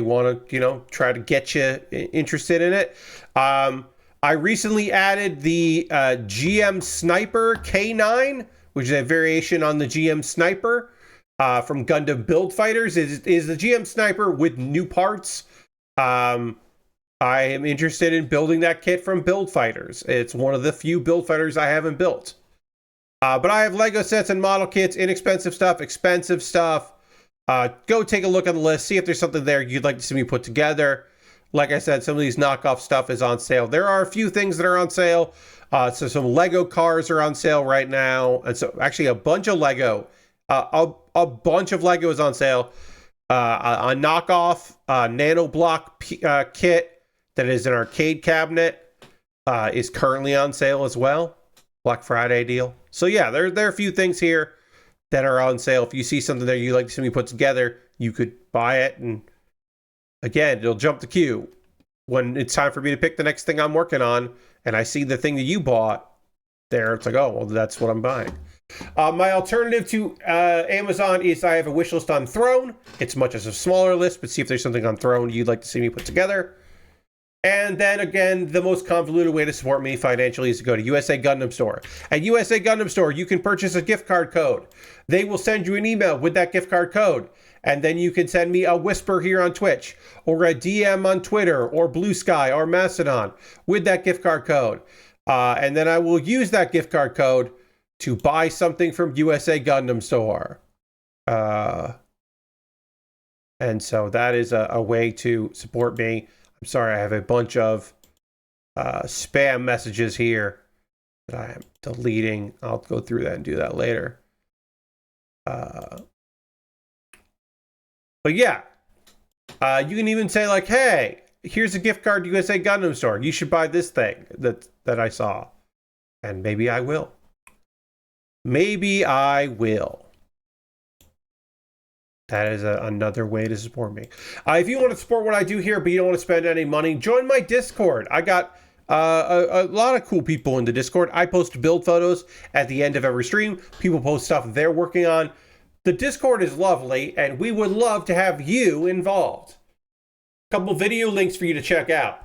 want to, try to get you interested in it. I recently added the GM Sniper K9, which is a variation on the GM Sniper from Gundam Build Fighters. Is the GM Sniper with new parts. I am interested in building that kit from Build Fighters. It's one of the few Build Fighters I haven't built. But I have Lego sets and model kits, inexpensive stuff, expensive stuff. Go take a look on the list, see if there's something there you'd like to see me put together. Like I said, some of these knockoff stuff is on sale. There are a few things that are on sale. So some Lego cars are on sale right now. And so actually a bunch of Lego. A bunch of Lego is on sale. A knockoff nano block kit that is an arcade cabinet is currently on sale as well. Black Friday deal. So yeah, there are a few things here that are on sale. If you see something there you'd like to see me put together, you could buy it. And again, it'll jump the queue. When it's time for me to pick the next thing I'm working on, and I see the thing that you bought there, it's like, oh, well, that's what I'm buying. My alternative to Amazon is I have a wish list on Throne. It's much as a smaller list, but see if there's something on Throne you'd like to see me put together. And then again, the most convoluted way to support me financially is to go to USA Gundam Store. At USA Gundam Store, you can purchase a gift card code. They will send you an email with that gift card code. And then you can send me a whisper here on Twitch, or a DM on Twitter, or Blue Sky, or Mastodon with that gift card code. And then I will use that gift card code to buy something from USA Gundam Store. And so that is a way to support me. I'm sorry, I have a bunch of spam messages here that I am deleting. I'll go through that and do that later. But yeah, you can even say like, hey, here's a gift card to USA Gundam Store. You should buy this thing that I saw. And maybe I will. Maybe I will. That is another way to support me. If you want to support what I do here, but you don't want to spend any money, join my Discord. I got a lot of cool people in the Discord. I post build photos at the end of every stream. People post stuff they're working on. The Discord is lovely, and we would love to have you involved. A couple video links for you to check out.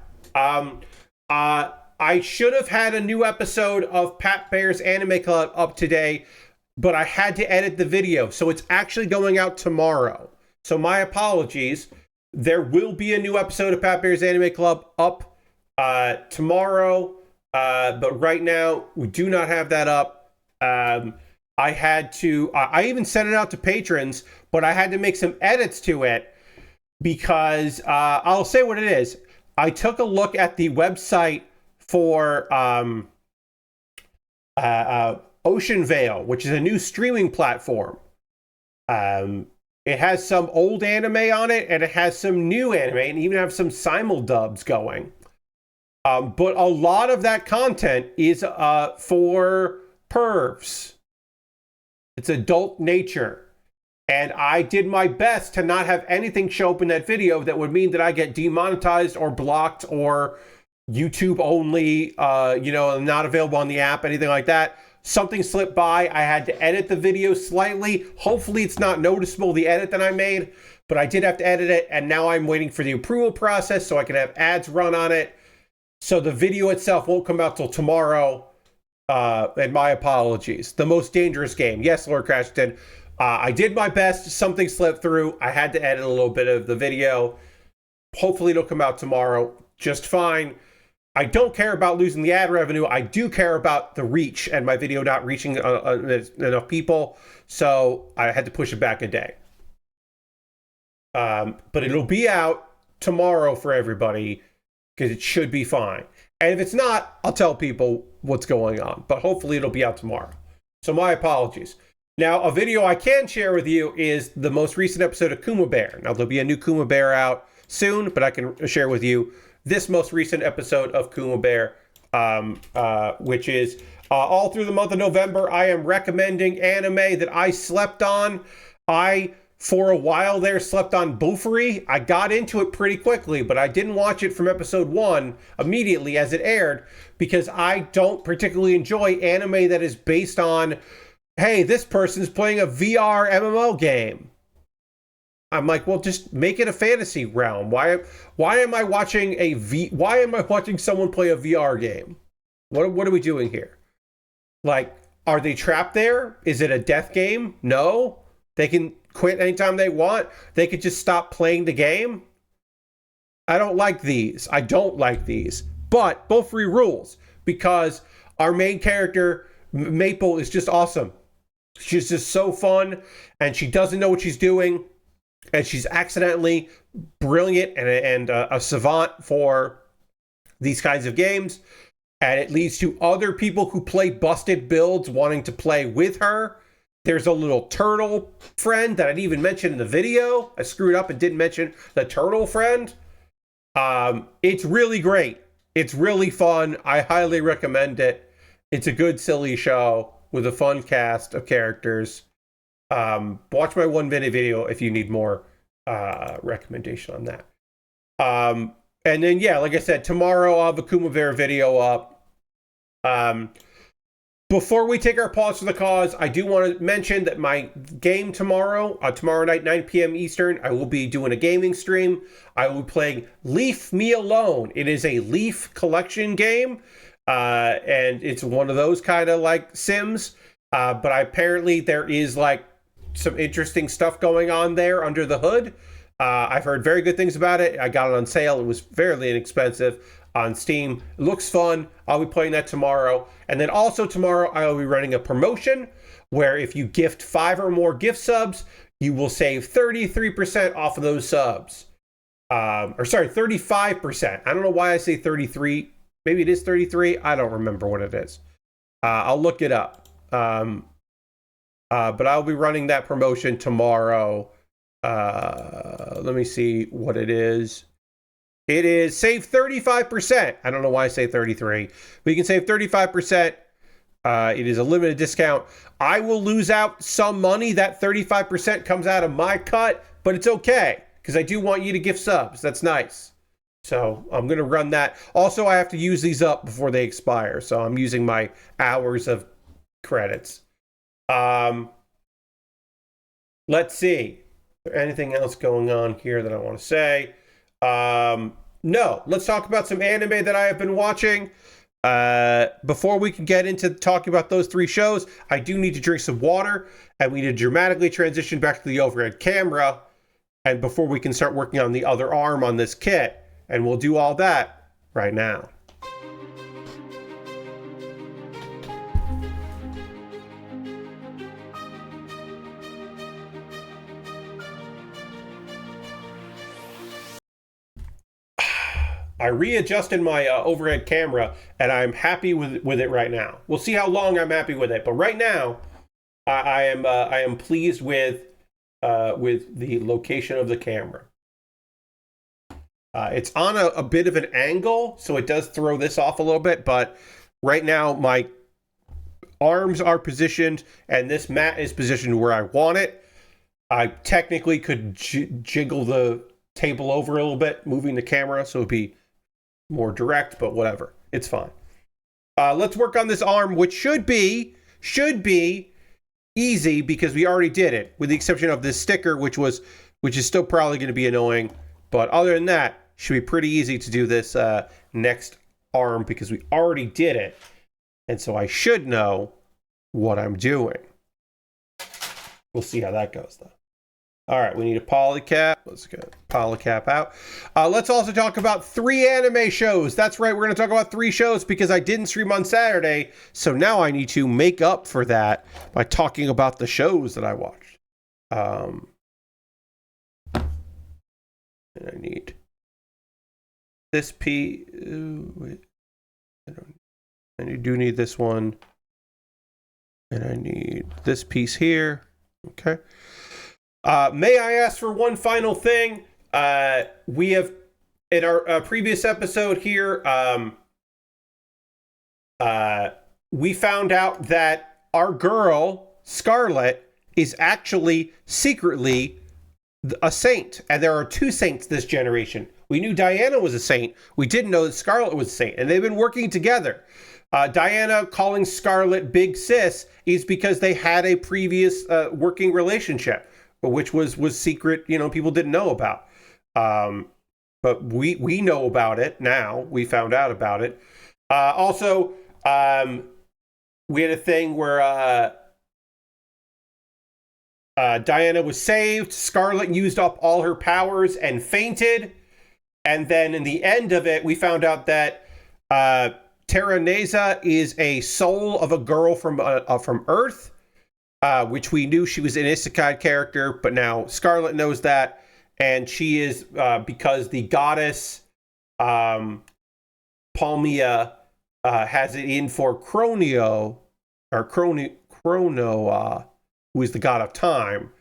I should have had a new episode of Pat Baer's Anime Club up today, but I had to edit the video, so it's actually going out tomorrow. So my apologies. There will be a new episode of Pat Bear's Anime Club up tomorrow, but right now we do not have that up. I had to, I even sent it out to patrons, but I had to make some edits to it because I'll say what it is. I took a look at the website for Ocean Vale, which is a new streaming platform. It has some old anime on it, and it has some new anime, and even have some simuldubs going. But a lot of that content is for pervs. It's adult nature. And I did my best to not have anything show up in that video that would mean that I get demonetized or blocked or YouTube only, not available on the app, anything like that. Something slipped by. I had to edit the video slightly. Hopefully it's not noticeable, the edit that I made, but I did have to edit it, and now I'm waiting for the approval process so I can have ads run on it. So the video itself won't come out till tomorrow, and my apologies. The Most Dangerous Game. Yes, Lord Crashton. I did my best. Something slipped through. I had to edit a little bit of the video. Hopefully it'll come out tomorrow just fine. I don't care about losing the ad revenue. I do care about the reach and my video not reaching enough people. So I had to push it back a day. But it'll be out tomorrow for everybody because it should be fine. And if it's not, I'll tell people what's going on. But hopefully it'll be out tomorrow. So my apologies. Now, a video I can share with you is the most recent episode of Kuma Baer. Now, there'll be a new Kuma Baer out soon, but I can share with you this most recent episode of Kuma Baer, which is all through the month of November. I am recommending anime that I slept on. For a while there, slept on Bofuri. I got into it pretty quickly, but I didn't watch it from episode 1 immediately as it aired because I don't particularly enjoy anime that is based on, hey, this person's playing a VR MMO game. I'm like, well, just make it a fantasy realm. Why am I watching someone play a VR game? What are we doing here? Like, are they trapped there? Is it a death game? No. They can quit anytime they want. They could just stop playing the game. I don't like these. But Bofuri rules because our main character, Maple, is just awesome. She's just so fun, and she doesn't know what she's doing, and she's accidentally brilliant and a savant for these kinds of games, and it leads to other people who play busted builds wanting to play with her. There's a little turtle friend that I didn't even mention in the video. I screwed up and didn't mention the turtle friend. It's really great. It's really fun. I highly recommend it. It's a good, silly show with a fun cast of characters. Watch my 1-minute video if you need more recommendation on that. And then, yeah, like I said, tomorrow I'll have a Kuma Baer video up. Before we take our pause for the cause, I do want to mention that my game tomorrow night, 9 p.m. Eastern, I will be doing a gaming stream. I will be playing Leave Me Alone. It is a Leaf collection game, and it's one of those kind of like Sims, but apparently there is like some interesting stuff going on there under the hood. I've heard very good things about it. I got it on sale. It was fairly inexpensive on Steam. It looks fun. I'll be playing that tomorrow. And then also tomorrow, I will be running a promotion where if you gift 5 or more gift subs, you will save 33% off of those subs. 35%. I don't know why I say 33. Maybe it is 33. I don't remember what it is. I'll look it up. But I'll be running that promotion tomorrow. Let me see what it is. It is save 35%. I don't know why I say 33, but you can save 35%. It is a limited discount. I will lose out some money. That 35% comes out of my cut, but it's okay because I do want you to gift subs. That's nice. So I'm going to run that. Also, I have to use these up before they expire. So I'm using my hours of credits. Let's see. Is there anything else going on here that I want to say? No, let's talk about some anime that I have been watching. Before we can get into talking about those 3 shows, I do need to drink some water, and we need to dramatically transition back to the overhead camera. and before we can start working on the other arm on this kit. And we'll do all that right now. I readjusted my overhead camera, and I'm happy with it right now. We'll see how long I'm happy with it, but right now, I am pleased with the location of the camera. It's on a bit of an angle, so it does throw this off a little bit, but right now my arms are positioned, and this mat is positioned where I want it. I technically could jiggle the table over a little bit, moving the camera, so it'd be more direct, but whatever. It's fine. Let's work on this arm, which should be easy because we already did it, with the exception of this sticker, which is still probably going to be annoying. But other than that, should be pretty easy to do this next arm because we already did it. And so I should know what I'm doing. We'll see how that goes, though. All right, we need a polycap. Let's get polycap out. Let's also talk about 3 anime shows. That's right, we're going to talk about 3 shows because I didn't stream on Saturday. So now I need to make up for that by talking about the shows that I watched. And I need this piece. I do need this one. And I need this piece here. Okay. May I ask for one final thing? We have, in our previous episode here, we found out that our girl, Scarlet, is actually secretly a saint. And there are 2 saints this generation. We knew Diana was a saint. We didn't know that Scarlet was a saint. And they've been working together. Diana calling Scarlet Big Sis is because they had a previous working relationship, which was secret, people didn't know about. But we know about it now. We found out about it. Also, we had a thing where Diana was saved. Scarlet used up all her powers and fainted. And then in the end of it, we found out that Terraneza is a soul of a girl from Earth. Which we knew she was an isekai character, but now Scarlet knows that, and she is because the goddess Palmia has it in for Chrono, who is the god of time,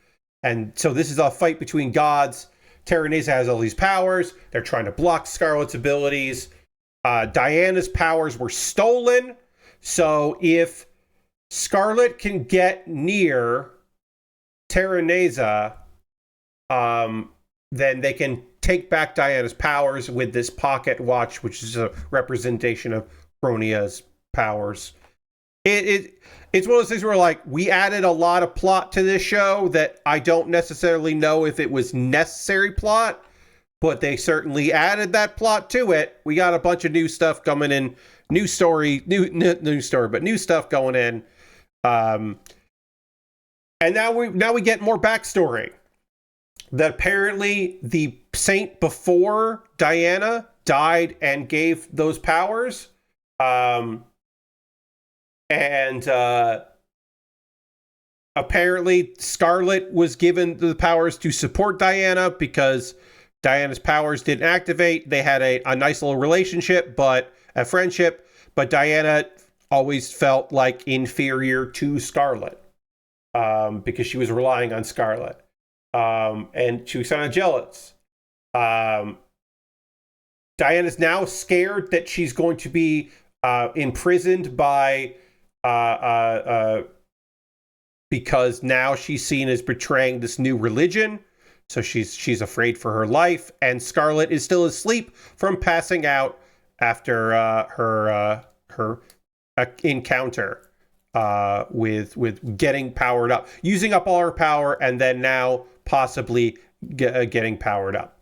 and so this is a fight between gods. Terraneza has all these powers. They're trying to block Scarlet's abilities. Diana's powers were stolen, so if Scarlet can get near Terraneza, then they can take back Diana's powers with this pocket watch, which is a representation of Cronia's powers. It's one of those things where, we added a lot of plot to this show that I don't necessarily know if it was necessary plot, but they certainly added that plot to it. We got a bunch of new stuff coming in, new stuff going in. And now we get more backstory. That apparently the saint before Diana died and gave those powers. Apparently Scarlet was given the powers to support Diana because Diana's powers didn't activate. They had a nice little relationship, but a friendship, but Diana always felt like inferior to Scarlet because she was relying on Scarlet. And she was kind of jealous. Diana's now scared that she's going to be imprisoned by because now she's seen as betraying this new religion. So she's afraid for her life, and Scarlet is still asleep from passing out after her encounter with getting powered up, using up all her power, and then now possibly getting powered up.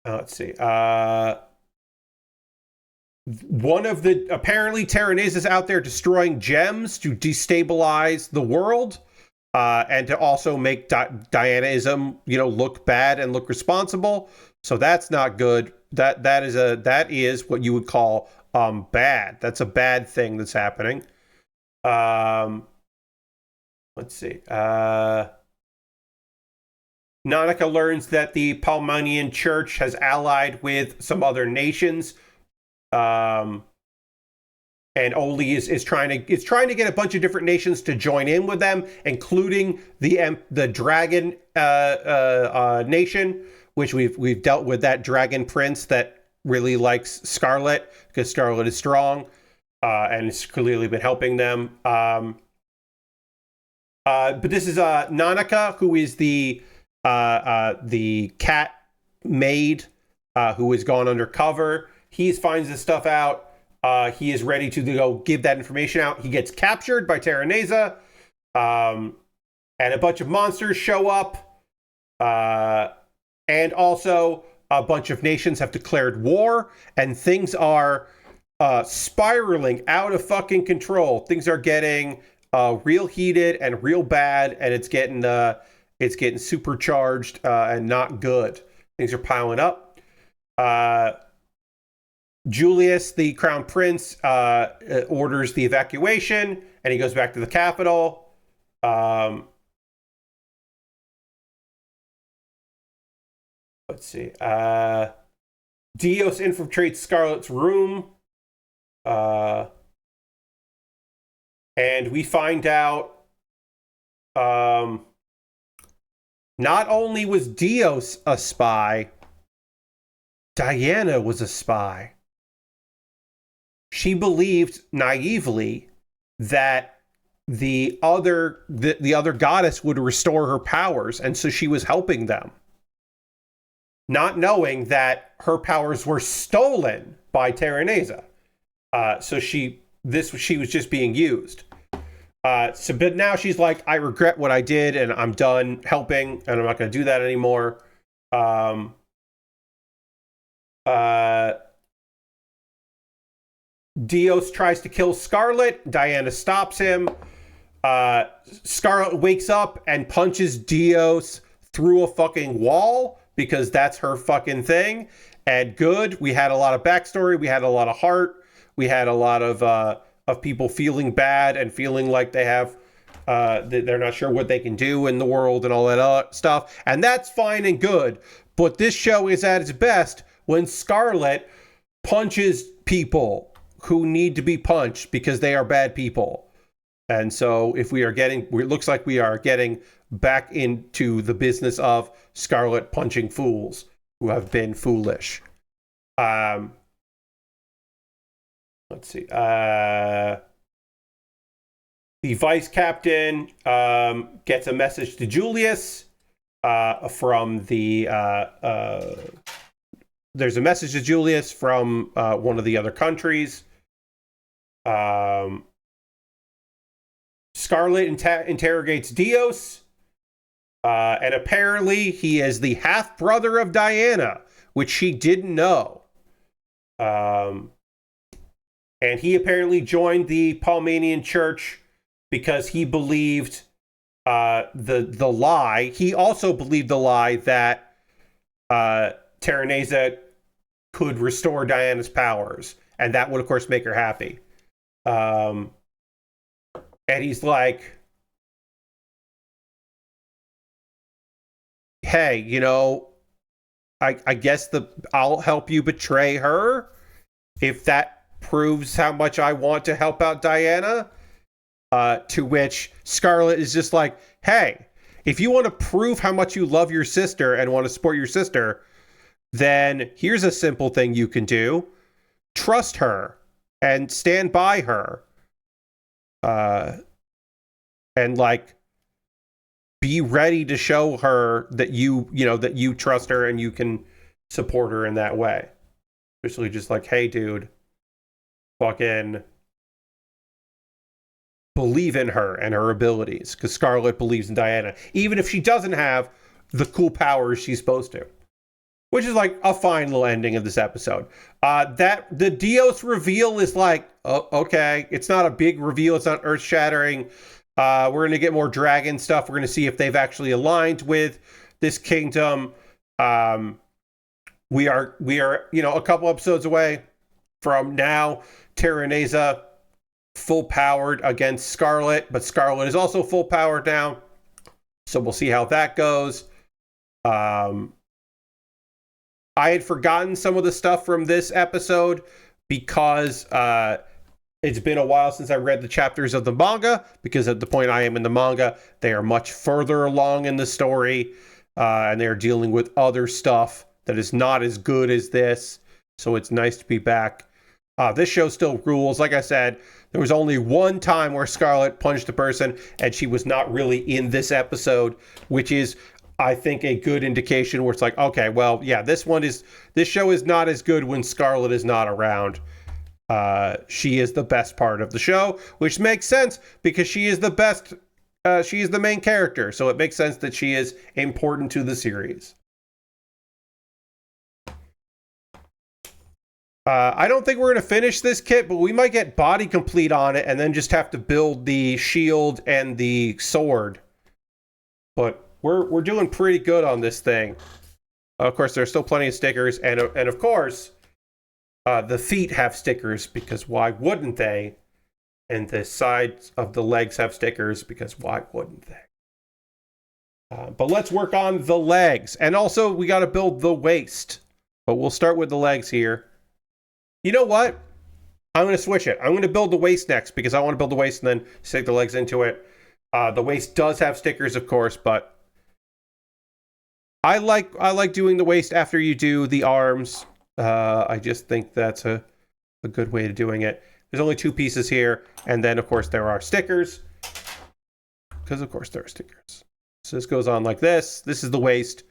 Let's see. Apparently Terraneza is out there destroying gems to destabilize the world. and to also make Dianaism, look bad and look responsible. So that's not good. That is what you would call bad. That's a bad thing that's happening. Let's see. Nanaka learns that the Palmanian Church has allied with some other nations, and only is trying to get a bunch of different nations to join in with them, including the Dragon nation, which we've dealt with that Dragon Prince that really likes Scarlet because Scarlet is strong, and has clearly been helping them. But this is Nanaka, who is the cat maid who has gone undercover. He finds this stuff out. He is ready to go give that information out. He gets captured by Terraneza, and a bunch of monsters show up. And also, a bunch of nations have declared war, and things are spiraling out of fucking control. Things are getting real heated and real bad, and it's getting supercharged and not good. Things are piling up. Julius, the crown prince, orders the evacuation, and he goes back to the capital. Let's see. Dios infiltrates Scarlet's room. And we find out not only was Dios a spy, Diana was a spy. She believed naively that the other goddess would restore her powers, and so she was helping them, not knowing that her powers were stolen by Terraneza. So she was just being used. But now she's like, I regret what I did, and I'm done helping, and I'm not going to do that anymore. Dios tries to kill Scarlet. Diana stops him. Scarlet wakes up and punches Dios through a fucking wall because that's her fucking thing. And good, we had a lot of backstory. We had a lot of heart. We had a lot of people feeling bad and feeling like they have they're not sure what they can do in the world and all that other stuff. And that's fine and good. But this show is at its best when Scarlet punches people who need to be punched because they are bad people. And so if it looks like we are getting back into the business of Scarlet punching fools who have been foolish. Let's see. The vice captain gets a message to Julius from the... there's a message to Julius from one of the other countries. Scarlet interrogates Dios, and apparently he is the half-brother of Diana, which she didn't know. And he apparently joined the Palmanian Church because he believed the lie. He also believed the lie that Terraneza could restore Diana's powers, and that would, of course, make her happy. And he's like, hey, I guess I'll help you betray her if that proves how much I want to help out Diana. To which Scarlet is just like, hey, if you want to prove how much you love your sister and want to support your sister, then here's a simple thing you can do. Trust her and stand by her. And like, be ready to show her that that you trust her and you can support her in that way. Especially just like, hey, dude, fucking believe in her and her abilities, because Scarlet believes in Diana, even if she doesn't have the cool powers she's supposed to. Which is like a fine little ending of this episode. That the Dios reveal is like, oh, okay, it's not a big reveal, it's not earth-shattering, We're going to get more dragon stuff. We're going to see if they've actually aligned with this kingdom. We are, a couple episodes away from now. Terraneza full powered against Scarlet, but Scarlet is also full powered now. So we'll see how that goes. I had forgotten some of the stuff from this episode because it's been a while since I read the chapters of the manga, because at the point I am in the manga, they are much further along in the story, and they're dealing with other stuff that is not as good as this. So it's nice to be back. This show still rules. Like I said, there was only one time where Scarlet punched a person, and she was not really in this episode, which is, I think, a good indication where it's like, okay, well, yeah, this show is not as good when Scarlet is not around. She is the best part of the show, which makes sense because she is the best. She is the main character, so it makes sense that she is important to the series. I don't think we're going to finish this kit, but we might get body complete on it and then just have to build the shield and the sword. But we're doing pretty good on this thing. Of course, there's still plenty of stickers, and of course, the feet have stickers, because why wouldn't they? And the sides of the legs have stickers, because why wouldn't they? But let's work on the legs. And also, we got to build the waist. But we'll start with the legs here. You know what? I'm going to switch it. I'm going to build the waist next, because I want to build the waist and then stick the legs into it. The waist does have stickers, of course, but I like doing the waist after you do the arms. I just think that's a good way of doing it. There's only 2 pieces here, and then, of course, there are stickers. Because, of course, there are stickers. So this goes on like this. This is the waist.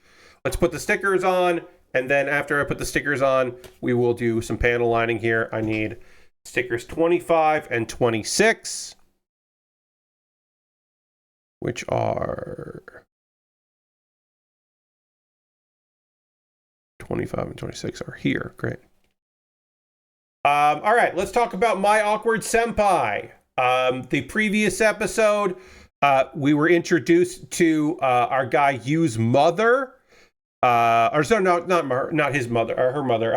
Let's put the stickers on. And then after I put the stickers on, we will do some panel lining here. I need stickers 25 and 26, which are 25 and 26 are here. Great. All right, let's talk about My Awkward Senpai. The previous episode, we were introduced to our guy Yu's mother. Not his mother, or her mother,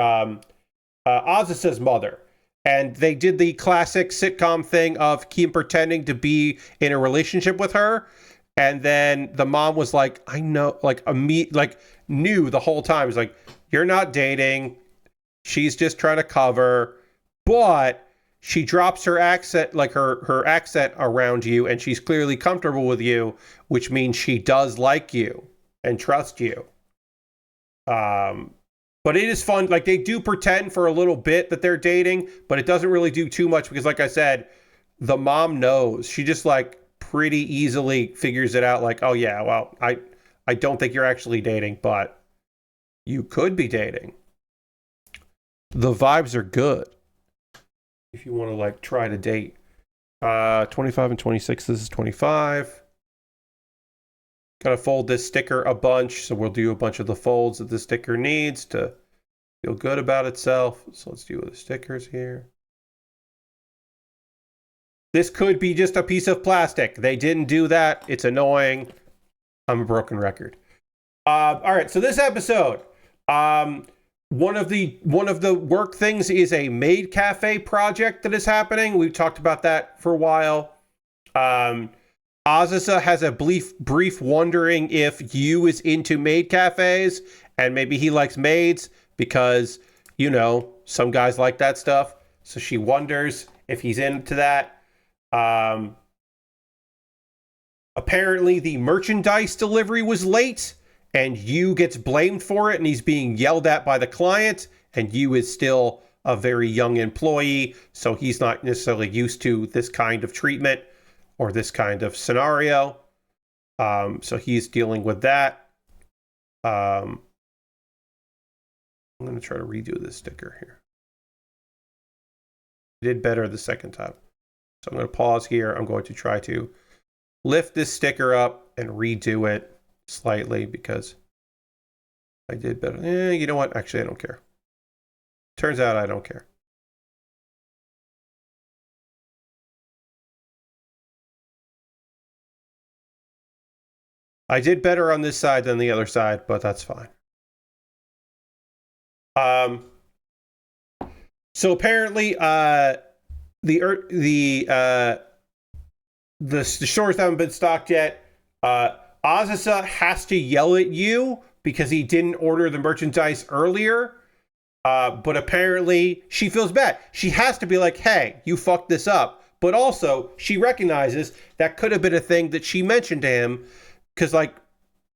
Azusa's mother. And they did the classic sitcom thing of keep pretending to be in a relationship with her. And then the mom was like, I know, knew the whole time. It's like, you're not dating. She's just trying to cover. But she drops her accent, like her accent around you, and she's clearly comfortable with you, which means she does like you and trust you. But it is fun. Like, they do pretend for a little bit that they're dating, but it doesn't really do too much because, like I said, the mom knows. She just pretty easily figures it out. Like, oh yeah, well, I don't think you're actually dating, but you could be dating. The vibes are good if you want to try to date. 25 and 26. This is 25. Gotta fold this sticker a bunch, so we'll do a bunch of the folds that the sticker needs to feel good about itself. So let's do the stickers here. This could be just a piece of plastic. They didn't do that. It's annoying. I'm a broken record. All right, so this episode, one of the work things is a maid cafe project that is happening. We've talked about that for a while. Azusa has a brief wondering if Yu is into maid cafes, and maybe he likes maids because, some guys like that stuff. So she wonders if he's into that. Apparently the merchandise delivery was late, and Yu gets blamed for it, and he's being yelled at by the client, and Yu is still a very young employee, so he's not necessarily used to this kind of treatment or this kind of scenario. So he's dealing with that. I'm going to try to redo this sticker here. I did better the second time. So I'm going to pause here. I'm going to try to lift this sticker up and redo it slightly because I did better. You know what? Actually, I don't care. Turns out I don't care. I did better on this side than the other side, but that's fine. So apparently, the stores haven't been stocked yet. Azusa has to yell at you because he didn't order the merchandise earlier. But apparently she feels bad. She has to be like, hey, you fucked this up. But also she recognizes that could have been a thing that she mentioned to him because, like,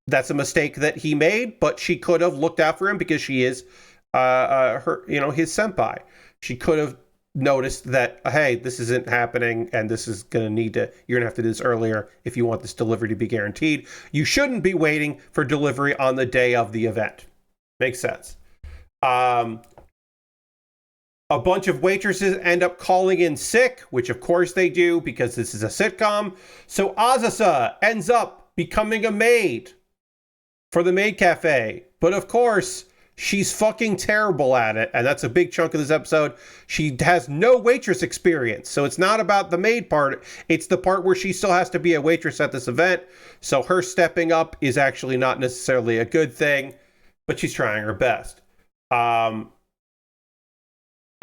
that's a mistake that he made, but she could have looked out for him because she is his senpai. She could have noticed that, hey, this isn't happening and this is going to need to, you're going to have to do this earlier if you want this delivery to be guaranteed. You shouldn't be waiting for delivery on the day of the event. Makes sense. A bunch of waitresses end up calling in sick, which of course they do because this is a sitcom. So Azusa ends up becoming a maid for the maid cafe. But of course, she's fucking terrible at it. And that's a big chunk of this episode. She has no waitress experience. So it's not about the maid part. It's the part where she still has to be a waitress at this event. So her stepping up is actually not necessarily a good thing, but she's trying her best.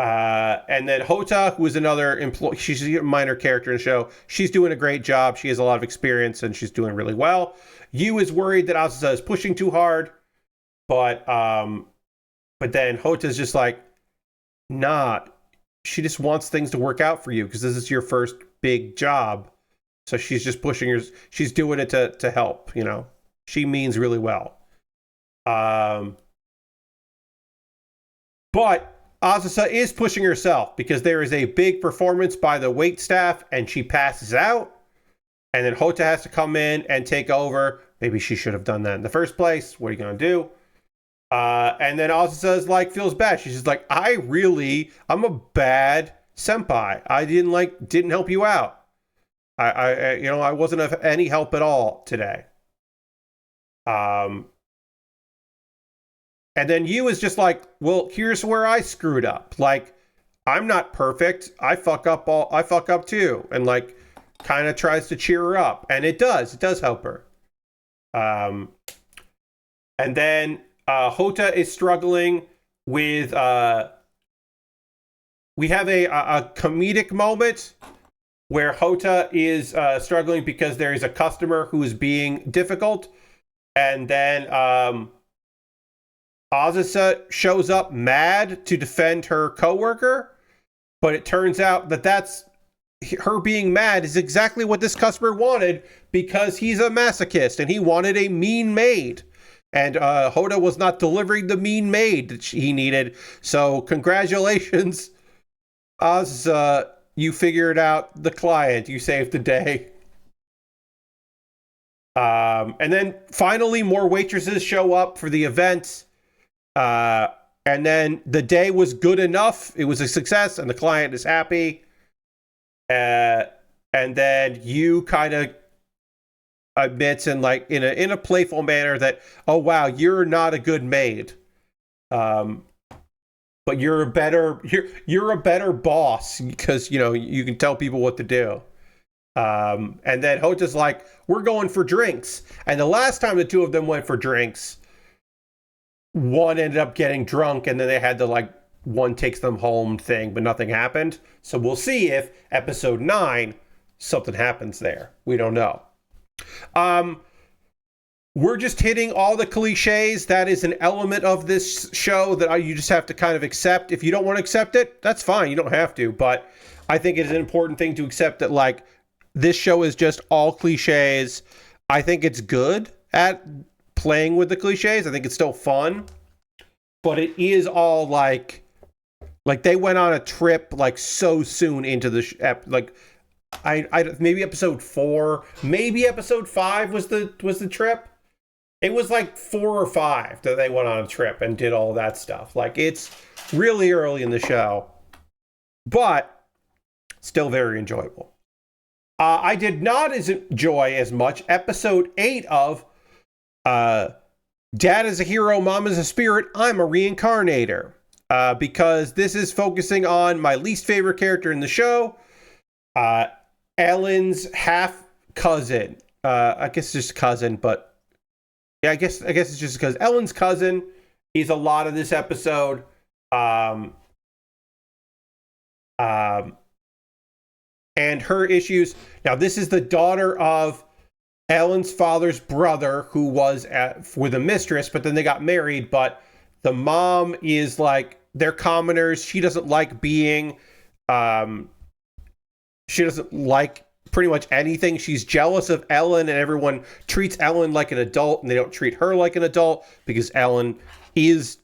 And then Hota, who is another employee, she's a minor character in the show. She's doing a great job. She has a lot of experience and she's doing really well. Yu is worried that Azusa is pushing too hard, but then Hota's just like, nah, she just wants things to work out for you because this is your first big job. So she's just pushing her. She's doing it to help, you know. She means really well. But Azusa is pushing herself because there is a big performance by the wait staff and she passes out. And then Hota has to come in and take over. Maybe she should have done that in the first place. What are you going to do? And then Azusa is like, feels bad. She's just like, I'm a bad senpai. I didn't help you out. I wasn't of any help at all today. And then Yu is just like, well, here's where I screwed up. Like, I'm not perfect. I fuck up too. And like, kind of tries to cheer her up. And it does help her. And then Hota is struggling with, we have a comedic moment where Hota is struggling because there is a customer who is being difficult. And then, Azusa shows up mad to defend her coworker, but it turns out that that's her being mad is exactly what this customer wanted because he's a masochist and he wanted a mean maid. And Hota was not delivering the mean maid that he needed. So congratulations, Azusa. You figured out the client. You saved the day. And then finally, more waitresses show up for the event. And then the day was good enough. It was a success and the client is happy. And then you kind of admits in a playful manner that, oh wow, you're not a good maid. But you're a better boss because, you know, you can tell people what to do. And then Hota's like, we're going for drinks. And the last time the two of them went for drinks, one ended up getting drunk and then they had the one takes them home thing, but nothing happened. So we'll see if episode 9, something happens there. We don't know. We're just hitting all the cliches. That is an element of this show that you just have to kind of accept. If you don't want to accept it, that's fine. You don't have to. But I think it is an important thing to accept that this show is just all cliches. I think it's good at playing with the cliches. I think it's still fun, but it is all like they went on a trip so soon into the maybe episode 4, maybe episode 5 was the trip. It was 4 or 5 that they went on a trip and did all that stuff. It's really early in the show, but still very enjoyable. I did not enjoy as much episode 8 of Dad is a hero, Mom is a spirit, I'm a reincarnator. Because this is focusing on my least favorite character in the show, Ellen's half cousin. I guess just cousin, but Yeah, I guess it's just because Ellen's cousin is a lot of this episode. Um, um, and her issues. Now, this is the daughter of Ellen's father's brother, who was with a mistress, but then they got married. But the mom is like, they're commoners. She doesn't like being, she doesn't like pretty much anything. She's jealous of Ellen, and everyone treats Ellen like an adult, and they don't treat her like an adult because Ellen is.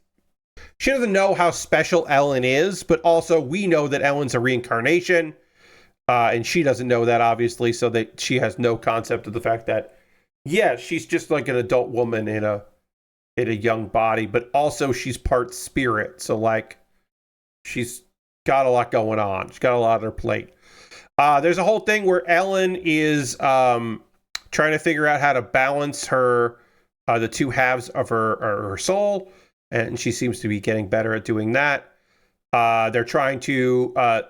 She doesn't know how special Ellen is, but also we know that Ellen's a reincarnation, and she doesn't know that, obviously, so that she has no concept of the fact that, yeah, she's just like an adult woman in a young body, but also she's part spirit, so like she's got a lot going on. She's got a lot on her plate. There's a whole thing where Ellen is trying to figure out how to balance her the two halves of her soul, and she seems to be getting better at doing that. They're trying to...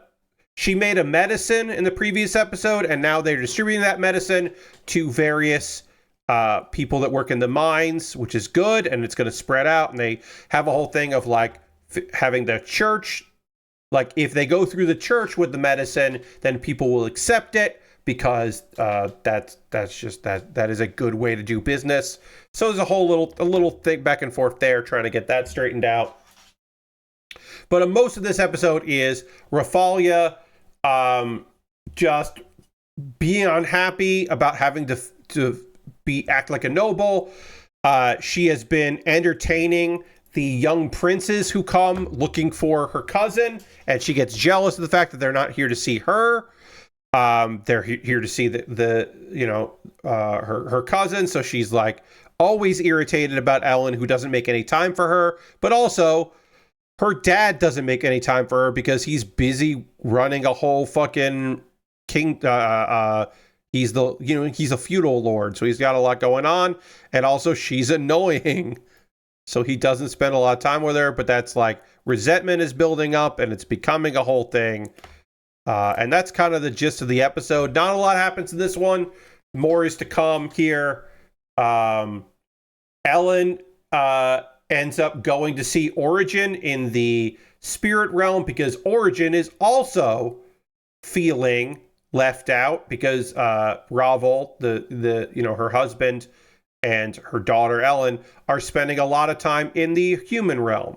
she made a medicine in the previous episode, and now they're distributing that medicine to various people that work in the mines, which is good, and it's going to spread out. And they have a whole thing of like having the church, like if they go through the church with the medicine, then people will accept it because that's just that is a good way to do business. So there's a little thing back and forth there, trying to get that straightened out. But most of this episode is Rafalia just being unhappy about having to act like a noble. She has been entertaining the young princes who come looking for her cousin, and she gets jealous of the fact that they're not here to see her. They're here to see her cousin. So she's like always irritated about Ellen, who doesn't make any time for her, but also her dad doesn't make any time for her because he's busy running a whole fucking king. He's a feudal lord, so he's got a lot going on, and also she's annoying, so he doesn't spend a lot of time with her. But that's like resentment is building up, and it's becoming a whole thing. And that's kind of the gist of the episode. Not a lot happens in this one. More is to come here. Ellen ends up going to see Origin in the spirit realm because Origin is also feeling left out because Ravel, her husband, and her daughter Ellen are spending a lot of time in the human realm.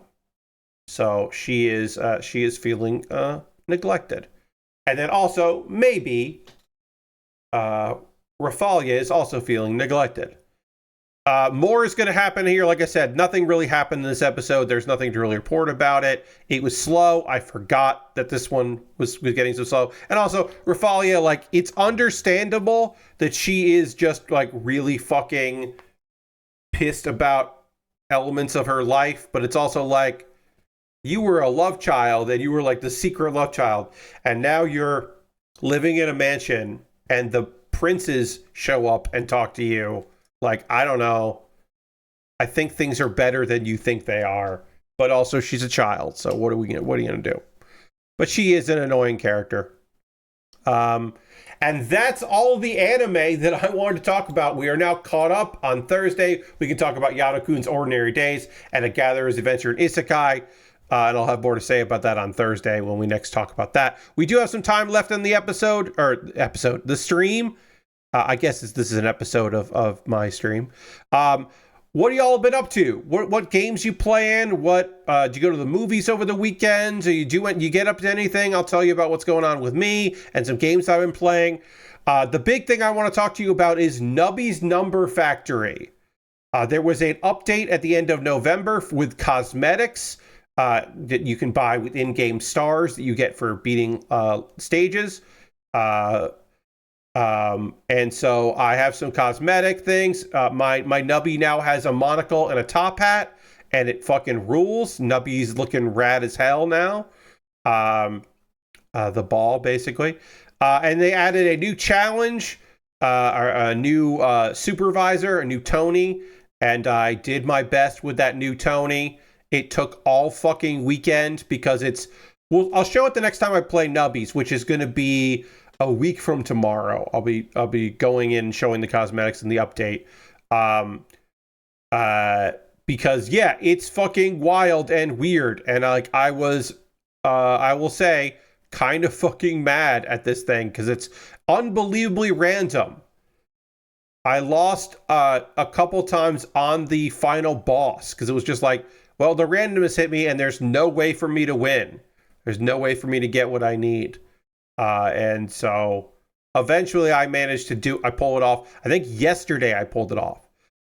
So she is feeling neglected. And then also, maybe, Rafalia is also feeling neglected. More is going to happen here. Like I said, nothing really happened in this episode. There's nothing to really report about it. It was slow. I forgot that this one was getting so slow. And also, Rafalia, like, it's understandable that she is just, like, really fucking pissed about elements of her life. But it's also like, you were a love child, and you were like the secret love child, and now you're living in a mansion and the princes show up and talk to you. Like, I don't know. I think things are better than you think they are, but also she's a child. So what are you going to do? But she is an annoying character. And that's all the anime that I wanted to talk about. We are now caught up on Thursday. We can talk about Yano-kun's Ordinary Days and A Gatherer's Adventure in Isekai. And I'll have more to say about that on Thursday when we next talk about that. We do have some time left in the the stream. I guess this is an episode of my stream. What have y'all been up to? What games you playing? What do you go to the movies over the weekends? Or you get up to anything? I'll tell you about what's going on with me and some games I've been playing. The big thing I want to talk to you about is Nubby's Number Factory. There was an update at the end of November with cosmetics that you can buy with in-game stars that you get for beating stages. And so I have some cosmetic things. My Nubby now has a monocle and a top hat, and it fucking rules. Nubby's looking rad as hell now. The ball, basically. And they added a new challenge, a new supervisor, a new Tony, and I did my best with that new Tony. It took all fucking weekend because I'll show it the next time I play Nubbies, which is going to be a week from tomorrow. I'll be going in and showing the cosmetics and the update. Because yeah, it's fucking wild and weird, and like I will say, kind of fucking mad at this thing because it's unbelievably random. I lost a couple times on the final boss because it was just like, well, the randomness hit me and there's no way for me to win. There's no way for me to get what I need. And so eventually I managed to I pull it off. I think yesterday I pulled it off.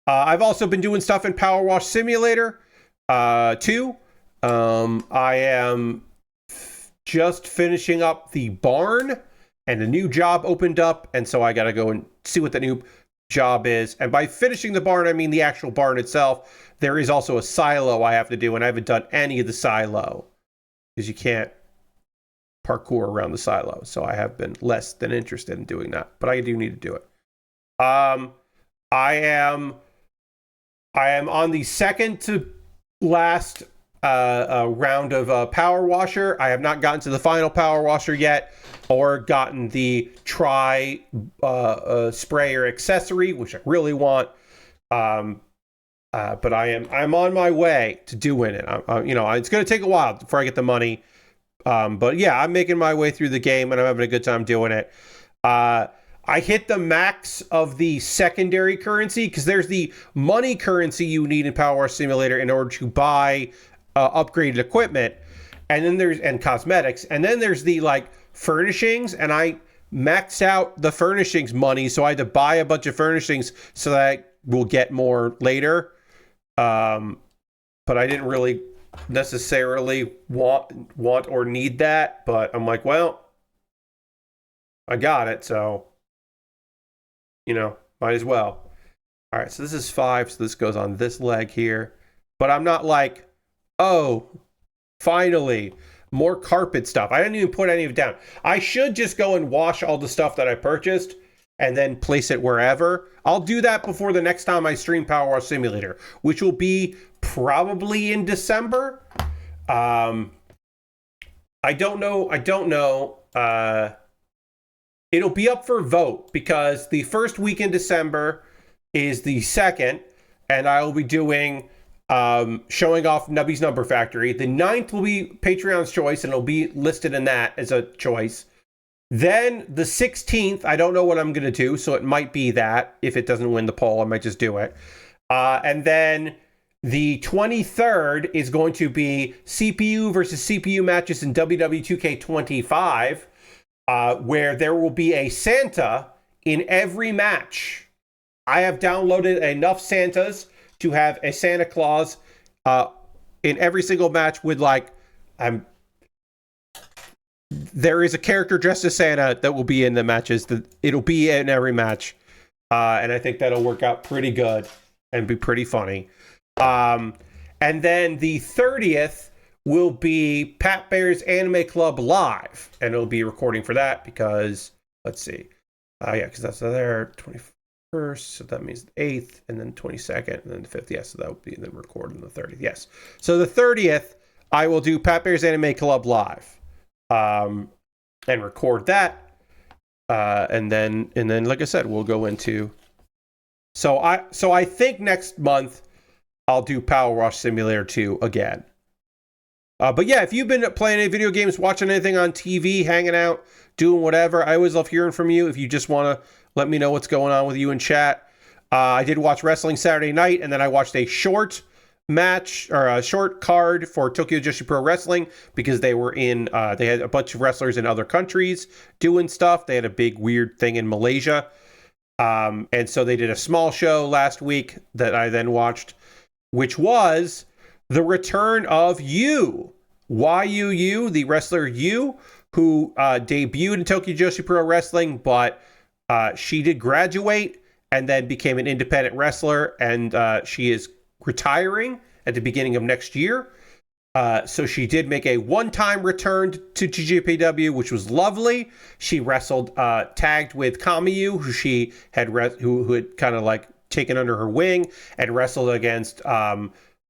I've also been doing stuff in Power Wash Simulator 2. I am just finishing up the barn, and a new job opened up, and so I got to go and see what the new job is. And by finishing the barn, I mean the actual barn itself. There is also a silo I have to do, and I haven't done any of the silo because you can't parkour around the silo. So I have been less than interested in doing that, but I do need to do it. I am on the second to last round of Power Washer. I have not gotten to the final Power Washer yet, or gotten the Try sprayer accessory, which I really want. But I'm on my way to doing it. It's going to take a while before I get the money. But yeah, I'm making my way through the game, and I'm having a good time doing it. I hit the max of the secondary currency because there's the money currency you need in Power Wash Simulator in order to buy upgraded equipment, and then there's cosmetics, and then there's the like furnishings, and I maxed out the furnishings money, so I had to buy a bunch of furnishings so that I will get more later. But I didn't really necessarily want or need that, but I'm like, well, I got it, so might as well. All right, so this is 5, so this goes on this leg here. But I'm not like, oh, finally, more carpet stuff. I didn't even put any of it down. I should just go and wash all the stuff that I purchased and then place it wherever. I'll do that before the next time I stream Power Wash Simulator, which will be probably in December. I don't know. It'll be up for vote because the first week in December is the 2nd, and I will be doing showing off Nubby's Number Factory. The 9th will be Patreon's choice, and it'll be listed in that as a choice. Then the 16th, I don't know what I'm going to do, so it might be that. If it doesn't win the poll, I might just do it. And then the 23rd is going to be CPU versus CPU matches in WWE 2K25. Where there will be a Santa in every match. I have downloaded enough Santas to have a Santa Claus in every single match with there is a character dressed as Santa that will be in the matches. It'll be in every match. And I think that'll work out pretty good and be pretty funny. And then the 30th will be Pat Bear's Anime Club Live, and it'll be recording for that because, let's see, because that's there, 21st, so that means the 8th, and then 22nd, and then the 5th, yes, so that will be then recorded on the 30th, yes. So the 30th, I will do Pat Bear's Anime Club Live, and record that, and then, like I said, we'll go into, so I think next month, I'll do Power Wash Simulator 2 again. But yeah, if you've been playing any video games, watching anything on TV, hanging out, doing whatever, I always love hearing from you. If you just want to let me know what's going on with you in chat. I did watch wrestling Saturday night, and then I watched a short match, or a short card for Tokyo Joshi Pro Wrestling, because they were in, they had a bunch of wrestlers in other countries doing stuff. They had a big weird thing in Malaysia. And so they did a small show last week that I then watched, which was the return of Yu, the wrestler Yu, who debuted in Tokyo Joshi Pro Wrestling, but she did graduate and then became an independent wrestler, and she is retiring at the beginning of next year. So she did make a one-time return to TJPW, which was lovely. She wrestled tagged with Kamiyu, who had kind of like taken under her wing, and wrestled against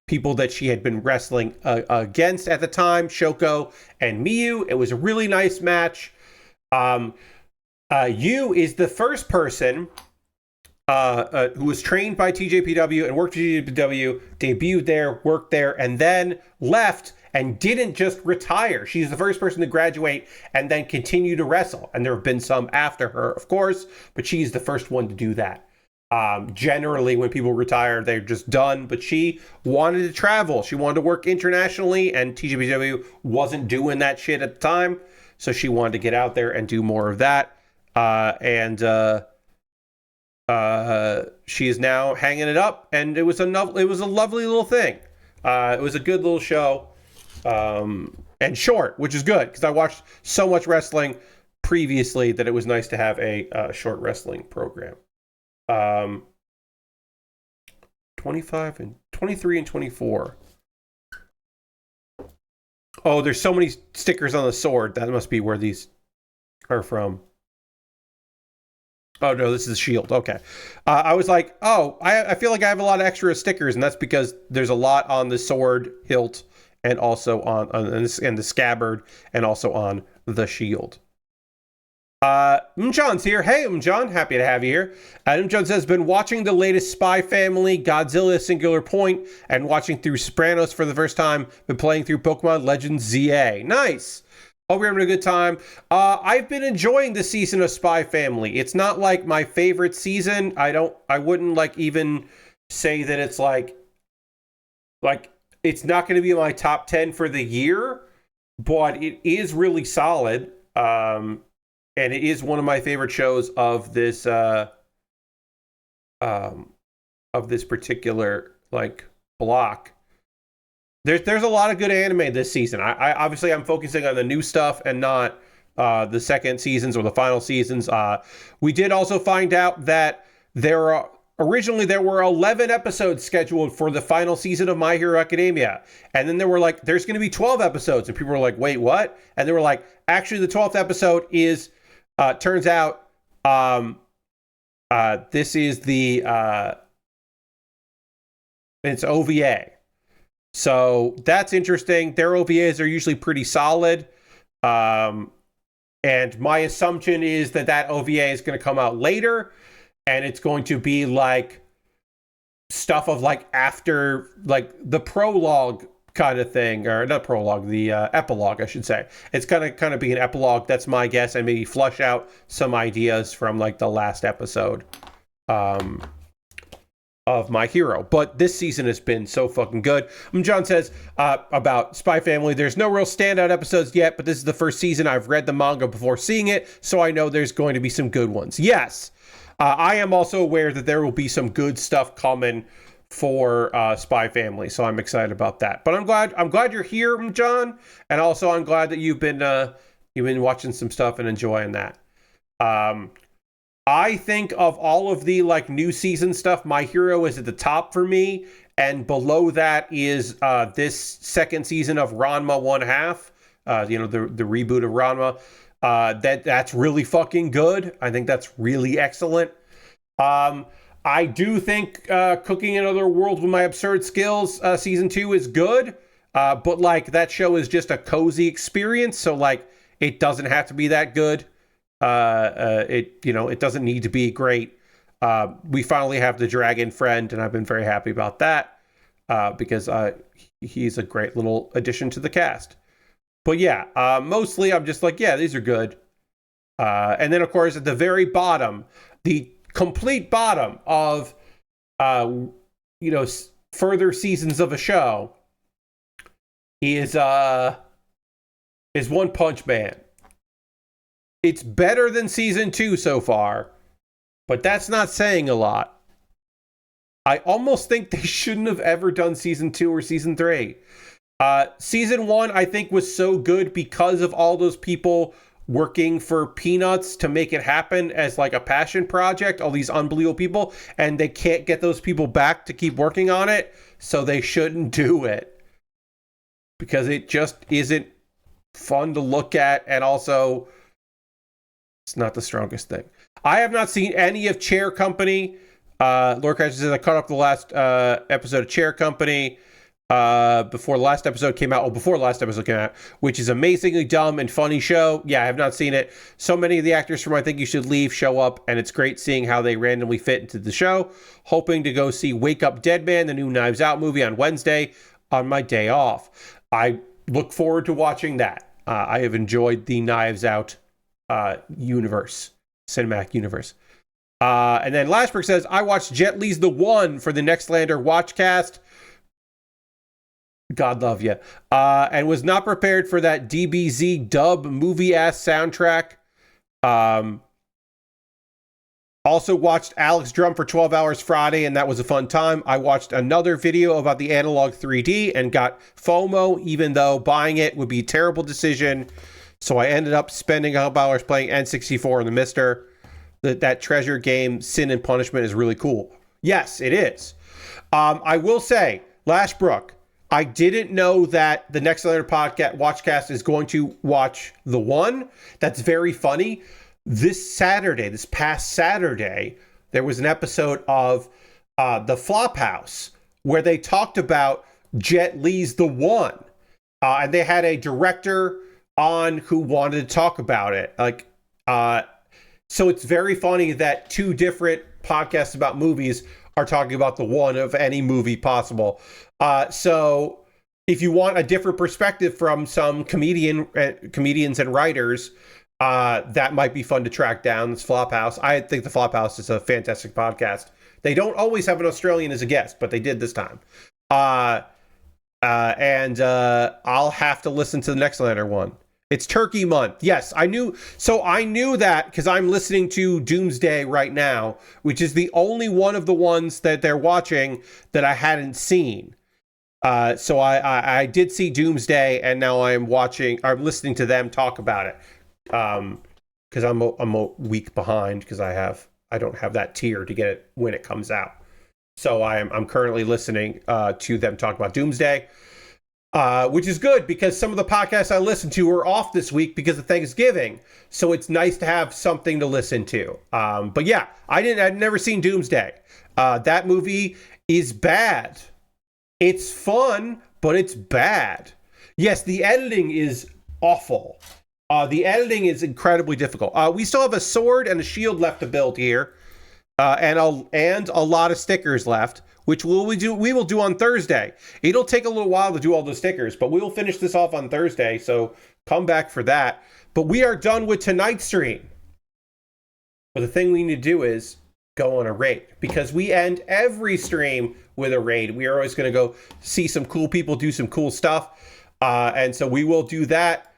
people that she had been wrestling against at the time, Shoko and Miyu. It was a really nice match. Yu is the first person who was trained by TJPW and worked for TJPW, debuted there, worked there, and then left and didn't just retire. She's the first person to graduate and then continue to wrestle. And there have been some after her, of course, but she's the first one to do that. Generally, when people retire, they're just done. But she wanted to travel. She wanted to work internationally, and TJPW wasn't doing that shit at the time. So she wanted to get out there and do more of that. She is now hanging it up, and it was a lovely little thing. It was a good little show, and short, which is good because I watched so much wrestling previously that it was nice to have a short wrestling program. 25 and 23 and 24. Oh, there's so many stickers on the sword. That must be where these are from. Oh, no, this is Shield. Okay. I was like, I feel like I have a lot of extra stickers, and that's because there's a lot on the sword hilt and also on the scabbard and also on the shield. John's here. Hey, John, happy to have you here. John says, been watching the latest Spy Family, Godzilla Singular Point, and watching through Sopranos for the first time. Been playing through Pokemon Legends ZA. Nice. Hope you're having a good time. I've been enjoying this season of Spy Family. It's not like my favorite season. I wouldn't like even say that it's like it's not going to be my top 10 for the year, but it is really solid. And it is one of my favorite shows of this particular like block. There's a lot of good anime this season. I obviously I'm focusing on the new stuff and not the second seasons or the final seasons. We did also find out that originally there were 11 episodes scheduled for the final season of My Hero Academia. And then there were like, there's going to be 12 episodes. And people were like, wait, what? And they were like, actually the 12th episode is, turns out, this is it's OVA. So that's interesting. Their OVAs are usually pretty solid. And my assumption is that OVA is going to come out later. And it's going to be like stuff of like after like the prologue kind of thing, or not prologue, the epilogue, I should say. It's gonna kind of be an epilogue. That's my guess, and maybe flush out some ideas from like the last episode of My Hero. But this season has been so fucking good. John says about Spy Family, there's no real standout episodes yet, but this is the first season I've read the manga before seeing it, so I know there's going to be some good ones. Yes. I am also aware that there will be some good stuff coming for Spy Family, so I'm excited about that. But I'm glad you're here, John, and also I'm glad that you've been watching some stuff and enjoying that. I think of all of the like new season stuff, My Hero is at the top for me, and below that is this second season of Ranma 1/2. The reboot of Ranma. That's really fucking good. I think that's really excellent. I do think Cooking in Another World with My Absurd Skills season 2 is good, but like that show is just a cozy experience, so like it doesn't have to be that good. It doesn't need to be great. We finally have the dragon friend, and I've been very happy about that because he's a great little addition to the cast. But yeah, mostly I'm just like, yeah, these are good. And then, of course, at the very bottom, the complete bottom of, further seasons of a show is One Punch Man. It's better than season 2 so far, but that's not saying a lot. I almost think they shouldn't have ever done season 2 or season 3. Season 1, I think, was so good because of all those people working for peanuts to make it happen as like a passion project, all these unbelievable people, and they can't get those people back to keep working on it, so they shouldn't do it. Because it just isn't fun to look at, and also it's not the strongest thing. I have not seen any of Chair Company. Lord Christ says I caught up the last episode of Chair Company. before last episode came out, which is amazingly dumb and funny show. Yeah, I have not seen it. So many of the actors from I Think You Should Leave show up, and it's great seeing how they randomly fit into the show. Hoping to go see Wake Up Dead Man, the new Knives Out movie, on Wednesday on my day off. I look forward to watching that. I have enjoyed the Knives Out cinematic universe. And then Lashberg says, I watched Jet Li's The One for the Nextlander Watchcast. God love you. And was not prepared for that DBZ dub movie-ass soundtrack. Also watched Alex Drum for 12 Hours Friday, and that was a fun time. I watched another video about the Analog 3D and got FOMO, even though buying it would be a terrible decision. So I ended up spending a couple hours playing N64 in the Mister. That treasure game, Sin and Punishment, is really cool. Yes, it is. I will say, Lashbrook, I didn't know that the Nextlander podcast Watchcast is going to watch The One. That's very funny. This past Saturday, there was an episode of The Flophouse where they talked about Jet Li's The One. And they had a director on who wanted to talk about it. So it's very funny that two different podcasts about movies are talking about The One of any movie possible. So if you want a different perspective from some comedians and writers, that might be fun to track down. This Flophouse. I think the Flophouse is a fantastic podcast. They don't always have an Australian as a guest, but they did this time. And I'll have to listen to the Nextlander one. It's Turkey Month. Yes, I knew. So I knew that because I'm listening to Doomsday right now, which is the only one of the ones that they're watching that I hadn't seen. So I did see Doomsday, and now I'm listening to them talk about it. Because I'm a week behind because I don't have that tier to get it when it comes out. So I'm currently listening to them talk about Doomsday. Which is good because some of the podcasts I listen to are off this week because of Thanksgiving. So it's nice to have something to listen to. But yeah, I'd never seen Doomsday. That movie is bad. It's fun, but it's bad. Yes, the editing is awful. The editing is incredibly difficult. We still have a sword and a shield left to build here. And a lot of stickers left, which we will do on Thursday. It'll take a little while to do all the stickers, but we will finish this off on Thursday, so come back for that. But we are done with tonight's stream. But the thing we need to do is go on a raid, because we end every stream with a raid. We are always going to go see some cool people do some cool stuff, and so we will do that.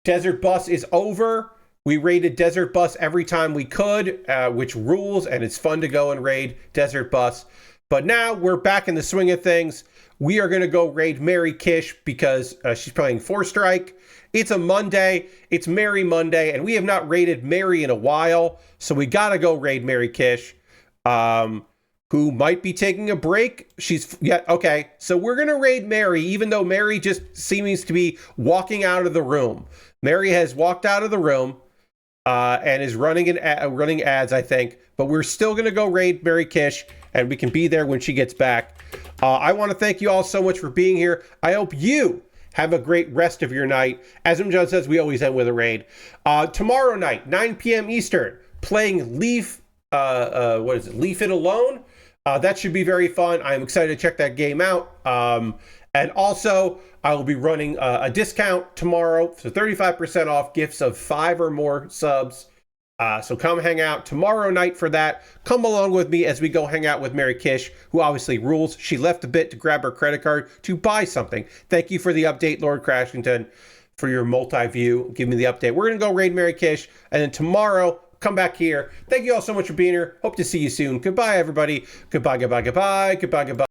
Desert Bus is over. We raided Desert Bus every time we could, which rules, and it's fun to go and raid Desert Bus. But now we're back in the swing of things. We are going to go raid Mary Kish because she's playing 4-Strike. It's a Monday. It's Mary Monday, and we have not raided Mary in a while, so we got to go raid Mary Kish, who might be taking a break. Okay, so we're going to raid Mary, even though Mary just seems to be walking out of the room. Mary has walked out of the room. And is running ads, I think. But we're still going to go raid Mary Kish, and we can be there when she gets back. I want to thank you all so much for being here. I hope you have a great rest of your night. As John says, we always end with a raid. Tomorrow night, 9 p.m. Eastern, playing Leave It Alone. That should be very fun. I'm excited to check that game out. And also, I will be running a discount tomorrow, so 35% off gifts of 5 or more subs. So come hang out tomorrow night for that. Come along with me as we go hang out with Mary Kish, who obviously rules. She left a bit to grab her credit card to buy something. Thank you for the update, Lord Crashington, for your multi-view. Give me the update. We're going to go raid Mary Kish, and then tomorrow, come back here. Thank you all so much for being here. Hope to see you soon. Goodbye, everybody. Goodbye, goodbye, goodbye, goodbye, goodbye.